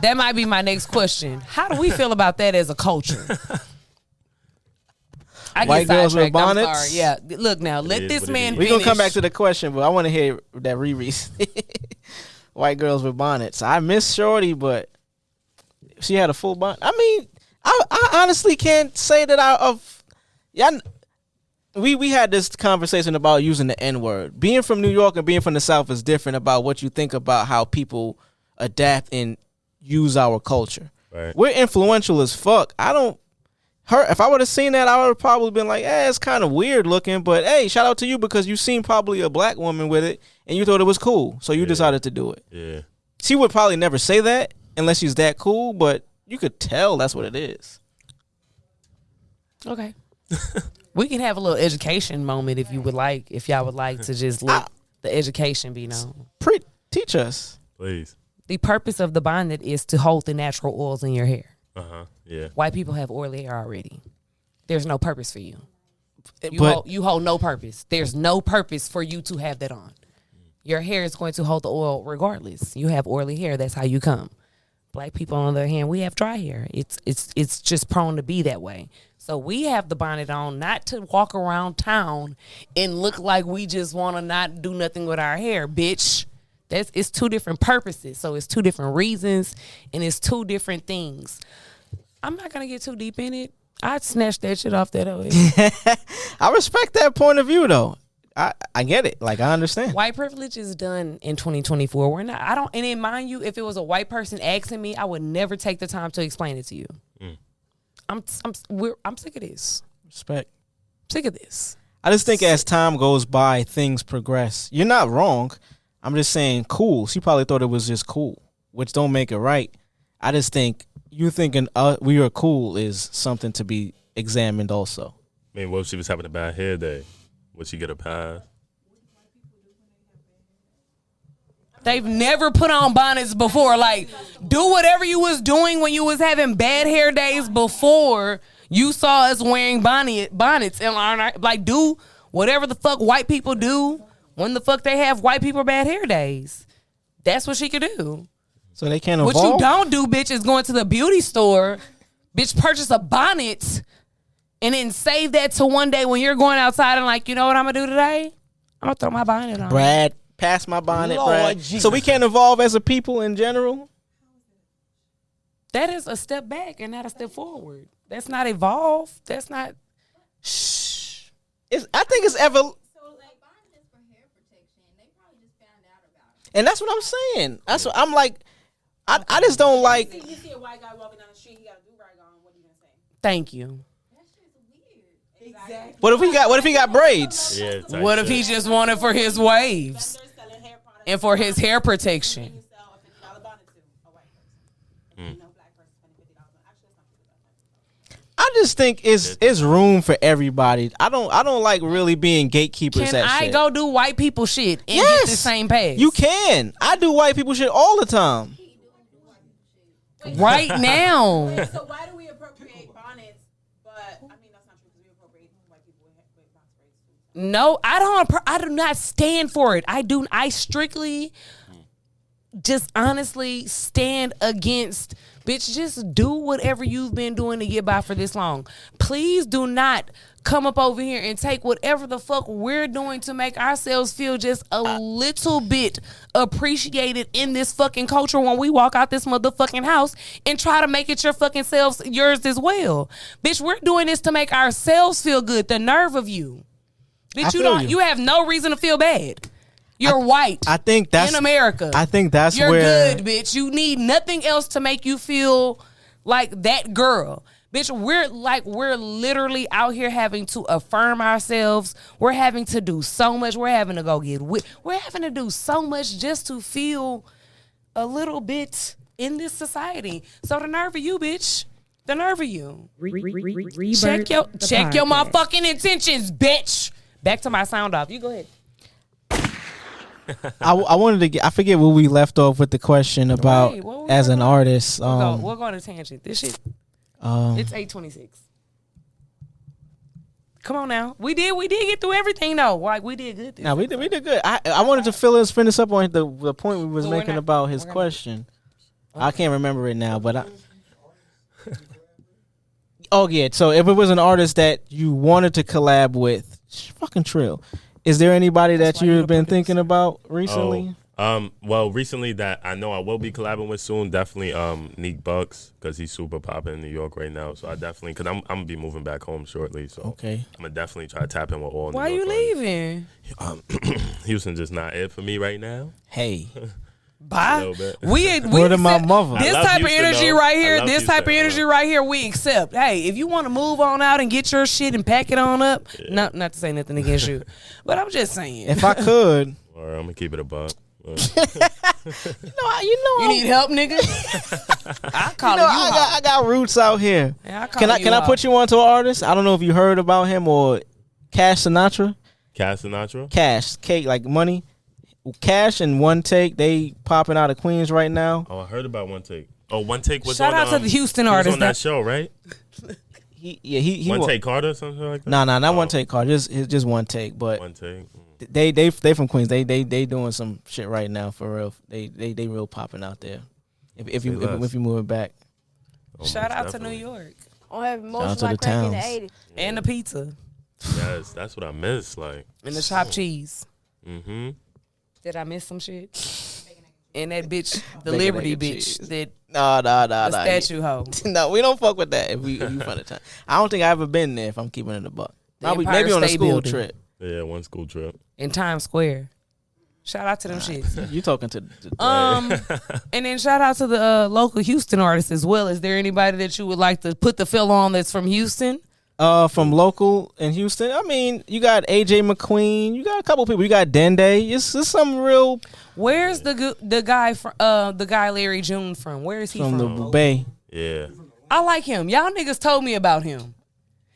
That might be my next question. How do we feel about that as a culture? I White get girls with sidetracked. I'm bonnets? sorry. Yeah, look now. Let is this what it man is. We're finish. gonna come back to the question, but I want to hear that Riri. White girls with bonnets. I miss Shorty, but she had a full bonnet. I mean, I honestly can't say that we had this conversation about using the N-word. Being from New York and being from the South is different about what you think about how people adapt and use our culture. Right. We're influential as fuck. If I would have seen that, I would have probably been like, it's kind of weird looking, but hey, shout out to you because you seen probably a black woman with it and you thought it was cool. So you decided to do it. Yeah. She would probably never say that unless she's that cool, but you could tell that's what it is. Okay. We can have a little education moment if you would like, if y'all would like to just let the education be known. Teach us. Please. The purpose of the bonnet is to hold the natural oils in your hair. Yeah. White people have oily hair already. There's no purpose for you. But You hold no purpose. There's no purpose for you to have that on. Your hair is going to hold the oil regardless. You have oily hair. That's how you come. Black people, on the other hand, we have dry hair. It's just prone to be that way. So we have the bonnet on not to walk around town and look like we just want to not do nothing with our hair, bitch. It's two different purposes. So it's two different reasons and it's two different things. I'm not going to get too deep in it. I'd snatch that shit off that way. I respect that point of view, though. I get it. Like, I understand. White privilege is done in 2024. We're not. I don't. And then, mind you, if it was a white person asking me, I would never take the time to explain it to you. I'm sick of this. Respect. Sick of this. I just think as time goes by, things progress. You're not wrong. I'm just saying, cool. She probably thought it was just cool, which don't make it right. I just think you thinking we are cool is something to be examined also. I mean, what if she was having a bad hair day? Would she get a pass? They've never put on bonnets before. Like, do whatever you was doing when you was having bad hair days before you saw us wearing bonnets. And like, do whatever the fuck white people do when the fuck they have white people bad hair days. That's what she could do. So they can't evolve? What you don't do, bitch, is going to the beauty store, bitch, purchase a bonnet, and then save that to one day when you're going outside and like, you know what I'm going to do today? I'm going to throw my bonnet on. Brad, pass my bonnet, Lord Brad. Jesus. So we can't evolve as a people in general? That is a step back and not a step forward. That's not evolve. That's not. Shh. I think it's ever. So, like, bonnets for hair protection, they probably just found out about it. And that's what I'm saying. That's what I'm like. I just don't like. You see a white guy walking down the street, he got a do-rag on. What are you gonna say? Thank you. That shit's weird. Exactly. What if he got braids? Yeah. type What if shit. he just wanted for his waves They're selling hair products and for his hair protection? you sell a $50 bonnet to a white person. And no black person spending $50 on. Actually, that's not true. I just think it's room for everybody. I don't like really being gatekeepers. Can at I shit. go do white people shit and Yes. get the same pass? You can. I do white people shit all the time. right now. So why do we appropriate bonnets? But I mean, that's not true because we appropriate white people with box braids too. No, I do not stand for it. I strictly just honestly stand against, bitch, just do whatever you've been doing to get by for this long. Please do not come up over here and take whatever the fuck we're doing to make ourselves feel just a little bit appreciated in this fucking culture when we walk out this motherfucking house and try to make it your fucking selves yours as well. Bitch, we're doing this to make ourselves feel good. The nerve of you. Bitch, you have no reason to feel bad. You're white. I think that's in America. I think that's You're where good, bitch. You need nothing else to make you feel like that girl. Bitch, we're literally out here having to affirm ourselves. We're having to do so much. We're having to go get we're having to do so much just to feel a little bit in this society. So the nerve of you, bitch. The nerve of you. Rebirth Check your the podcast. motherfucking intentions, bitch. Back to my sound off. You go ahead. I wanted to get. I forget where we left off with the question about Right, what we as an talking about? artist. We'll go on a tangent. This shit. It's 8:26. Come on now. We did get through everything though. Like we did good. Now we did good. I wanted to finish up on the point we was So we're making not- about his we're gonna- question. I can't remember it now, but oh yeah. So if it was an artist that you wanted to collab with, fucking Trill. Is there anybody that you've been thinking about recently? Well, recently that I know I will be collabing with soon, definitely Neek Bucks, because he's super popping in New York right now. So I definitely, because I'm gonna be moving back home shortly. So Okay. I'm gonna definitely try to tap in with all. Why New you York leaving? artists. Houston just not it for me right now. Hey, Bye. little bit. We Word of my accept- mother. This I love type of Houston, energy though. right I here. love This type of Houston, energy though. right here. We accept. Hey, if you want to move on out and get your shit and pack it on up, not to say nothing against you, but I'm just saying. if I could, Or I'm gonna keep it a buck. you know, You need help, nigga? I call you I got roots out here. Yeah, Can I put you onto an artist? I don't know if you heard about him or Cash Sinatra. Cass Sinatra. Cash, cake like money. Cash and One Take, they popping out of Queens right now. Oh, I heard about One Take. Oh, One Take was Shout on. out to the Houston he was artist on that that- show, right? He One wa- Take Carter, or something like that. Nah, not Oh, One Take card. Just One Take. But One Take. they from Queens. They doing some shit right now for real. They real popping out there. If you move it back. Oh, Shout most out to definitely. New York On have Shout out emotions to like the crack in the towns. 80s. and the pizza Yes, that's what I miss. Like, and the chopped cheese. mm-hmm. Did I miss some shit? And that bitch, the Bacon, Liberty egg, and bitch, cheese. that Nah. the statue hoe. No, we don't fuck with that. If you find a time, I don't think I ever been there. If I'm keeping it a buck, The maybe Empire on a State school Building. trip. Yeah, one school trip. In Times Square. Shout out to them shits. You talking to? And then shout out to the local Houston artists as well. Is there anybody that you would like to put the fill on that's from Houston? From local in Houston. I mean, you got AJ McQueen. You got a couple people. You got Dende. It's some real Where's the guy Larry June from? Where is he from from? the Bay. Yeah. I like him. Y'all niggas told me about him.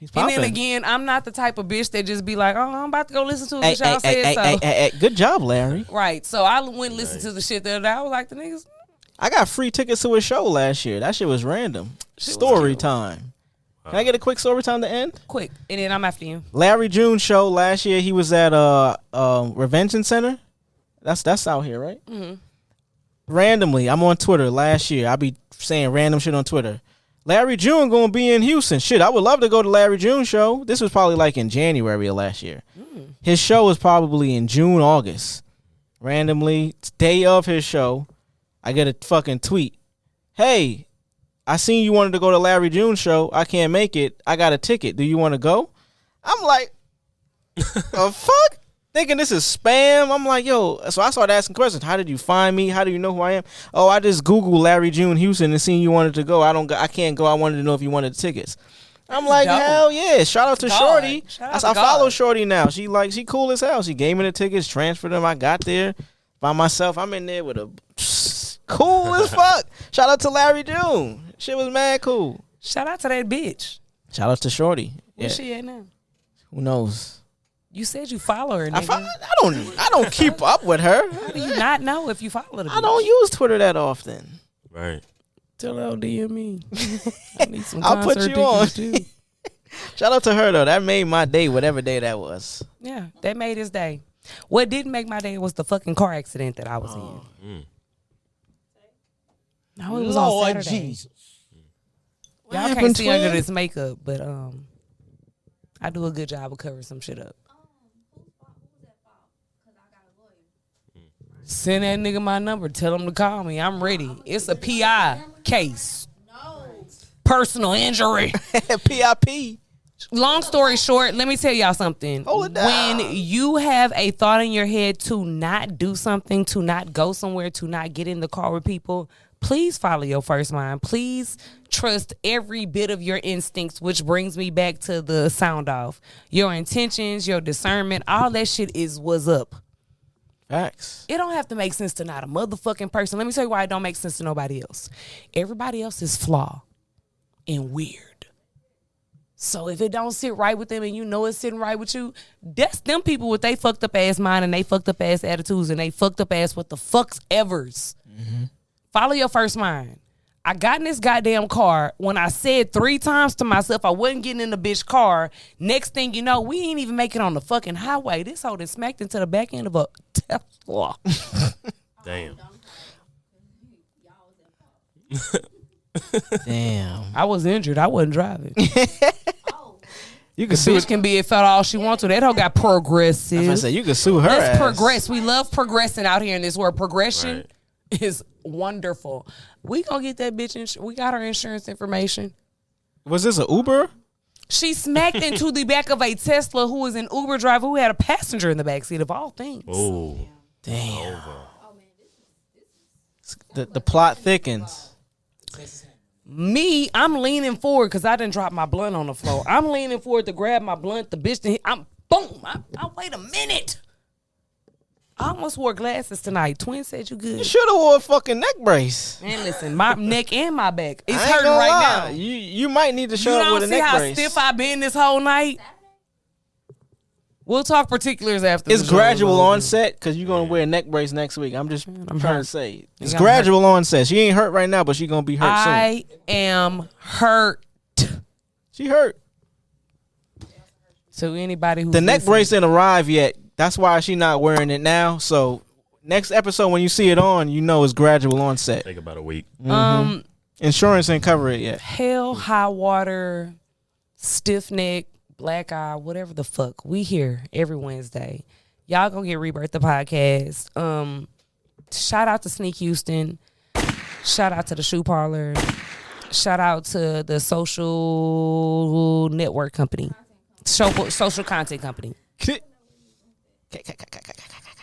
He's And then popping. again, I'm not the type of bitch that just be like, oh, I'm about to go listen to it Hey, because y'all hey, said so. hey, good job, Larry. Right. So I went and listened to the shit the other day. I was like, the niggas, I got free tickets to a show last year. That shit was random. Story time. Can I get a quick story time to end? quick. And then I'm after you. Larry June show last year. He was at Revention Center. That's out here, right? Mm-hmm. Randomly, I'm on Twitter last year. I be saying random shit on Twitter. Larry June gonna be in Houston. Shit, I would love to go to Larry June show. This was probably like in January of last year. His show was probably in June, August. Randomly, day of his show, I get a fucking tweet. Hey, I seen you wanted to go to Larry June show. I can't make it. I got a ticket. Do you want to go? I'm like, the fuck? Thinking this is spam. I'm like, yo. So I started asking questions. How did you find me? How do you know who I am? Oh, I just Googled Larry June Houston and seen you wanted to go. I can't go. I wanted to know if you wanted tickets. I'm like, dope. hell yeah. Shout out to God. Shorty. Shout out I to follow God. Shorty now. She cool as hell. She gave me the tickets, transferred them. I got there by myself. I'm in there with a cool as fuck. Shout out to Larry June. Shit was mad cool. Shout out to that bitch. Shout out to Shorty. Where's Yeah. she at now? Who knows? You said you follow her, I nigga. don't keep up with her. How do you not know if you follow the bitch? I don't use Twitter that often. Right. Tell her DM me. I need some I'll put concert you on. tickets, too. Shout out to her though. That made my day, whatever day that was. Yeah, that made his day. What didn't make my day was the fucking car accident that I was in. No, it was on Saturday. Y'all can't happened, see under twin? this makeup, but I do a good job of covering some shit up. Whose fault? Who was that fault? Because I got a lawyer. Send that nigga my number. Tell him to call me. I'm ready. It's a PI case. No. Personal injury. PIP. Long story short, let me tell y'all something. Hold it down. When you have a thought in your head to not do something, to not go somewhere, to not get in the car with people, please follow your first mind. Please trust every bit of your instincts, which brings me back to the sound off. Your intentions, your discernment, all that shit was up. Facts. It don't have to make sense to not a motherfucking person. Let me tell you why it don't make sense to nobody else. Everybody else is flawed and weird. So if it don't sit right with them and you know it's sitting right with you, that's them people with they fucked up ass mind and they fucked up ass attitudes and they fucked up ass what the fuck's evers. Follow your first mind. I got in this goddamn car when I said 3 times to myself I wasn't getting in the bitch car. Next thing you know, we ain't even make it on the fucking highway. This hoe done smacked into the back end of a Tesla. Damn. Damn. I was injured. I wasn't driving. You can sue. Bitch can be felt all she wants to. That hoe got progressive. I say you can sue her. Let's ass. progress. We love progressing out here in this world. Progression Right. is wonderful. We gonna get that bitch. We got her insurance information. Was this an Uber? She smacked into the back of a Tesla who was an Uber driver who had a passenger in the backseat of all things. Oh, Damn. The plot thickens. Me, I'm leaning forward because I didn't drop my blunt on the floor. I'm leaning forward to grab my blunt. The bitch, I'm boom. I wait a minute. I almost wore glasses tonight. Twin said you good. You should have wore a fucking neck brace. Man, listen, my neck and my back. It's I ain't hurting gonna right lie. now. You might need to show You up with don't a see neck how brace. stiff I been this whole night? We'll talk particulars after. It's the show is gradual over. onset because you're gonna wear a neck brace next week. I'm just trying to hurt. say it's I'm gradual onset. She ain't hurt right now, but she gonna be hurt soon. I am hurt. She hurt. So anybody who's The neck listening- brace didn't arrive yet. That's why she not wearing it now. So next episode when you see it on, you know it's gradual onset. take about a week. Insurance didn't cover it yet. hell, high water, stiff neck, black eye, whatever the fuck. We here every Wednesday. Y'all gonna get Rebirth the podcast. Shout out to Sneak Houston. Shout out to the Shoe Parlor. Shout out to the social network company. Social content company.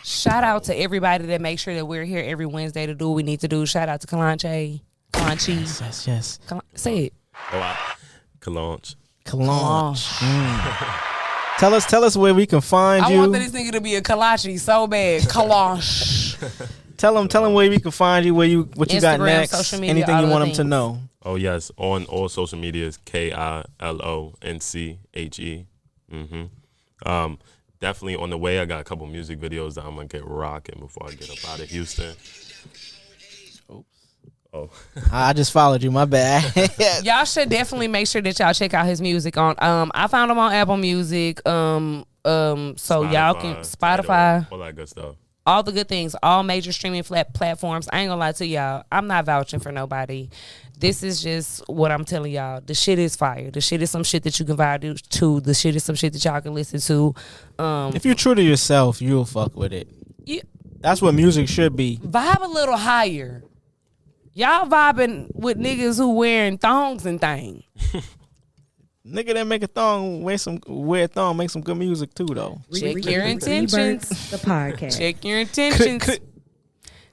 Shout out to everybody that makes sure that we're here every Wednesday to do what we need to do. Shout out to Kilonche. Yes. Say it. Oh, Kilonche. Kilonche. Tell us where we can find I you. want this nigga to be a kolache so bad. Kilonche. Tell them where we can find you. What you got Instagram, next? social media, Anything all you the want them to things. know. Oh yes, on all social medias, KILONCHE. Definitely on the way. I got a couple music videos that I'm gonna get rocking before I get up out of Houston. Oh, I just followed you. My bad. Y'all should definitely make sure that y'all check out his music on. I found him on Apple Music. So y'all can Spotify, Tidal, all that good stuff. all the good things, all major streaming platforms. I ain't gonna lie to y'all. I'm not vouching for nobody. This is just what I'm telling y'all. The shit is fire. The shit is some shit that you can vibe to. The shit is some shit that y'all can listen to. If you're true to yourself, you'll fuck with it. You That's what music should be. vibe a little higher. Y'all vibing with niggas who wearing thongs and things. Nigga that make a thong, wear a thong, make some good music too though. Check your intentions. Rebirth the podcast. Check your intentions.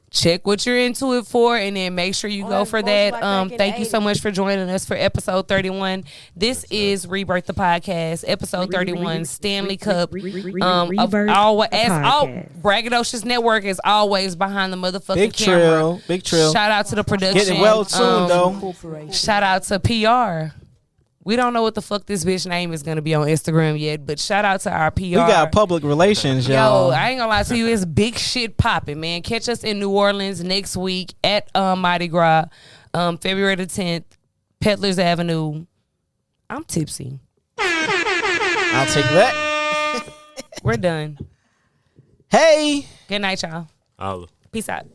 Check what you're into it for, and then make sure you go for that. Thank you so much for joining us for episode 31. This is Rebirth the podcast, episode 31, Stanley Cup. Rebirth Of the all podcast. Braggadocious Network is always behind the motherfucking Big camera. Big Trill. Shout out to the production. Getting well soon though. Shout out to PR. We don't know what the fuck this bitch name is gonna be on Instagram yet, but shout out to our PR. We got public relations, y'all. Yo, I ain't gonna lie to you, it's big shit popping, man. Catch us in New Orleans next week at Mardi Gras, February the 10th, Peddlers Avenue. I'm tipsy. I'll take that. We're done. Hey. Good night, y'all. Holla. Peace out.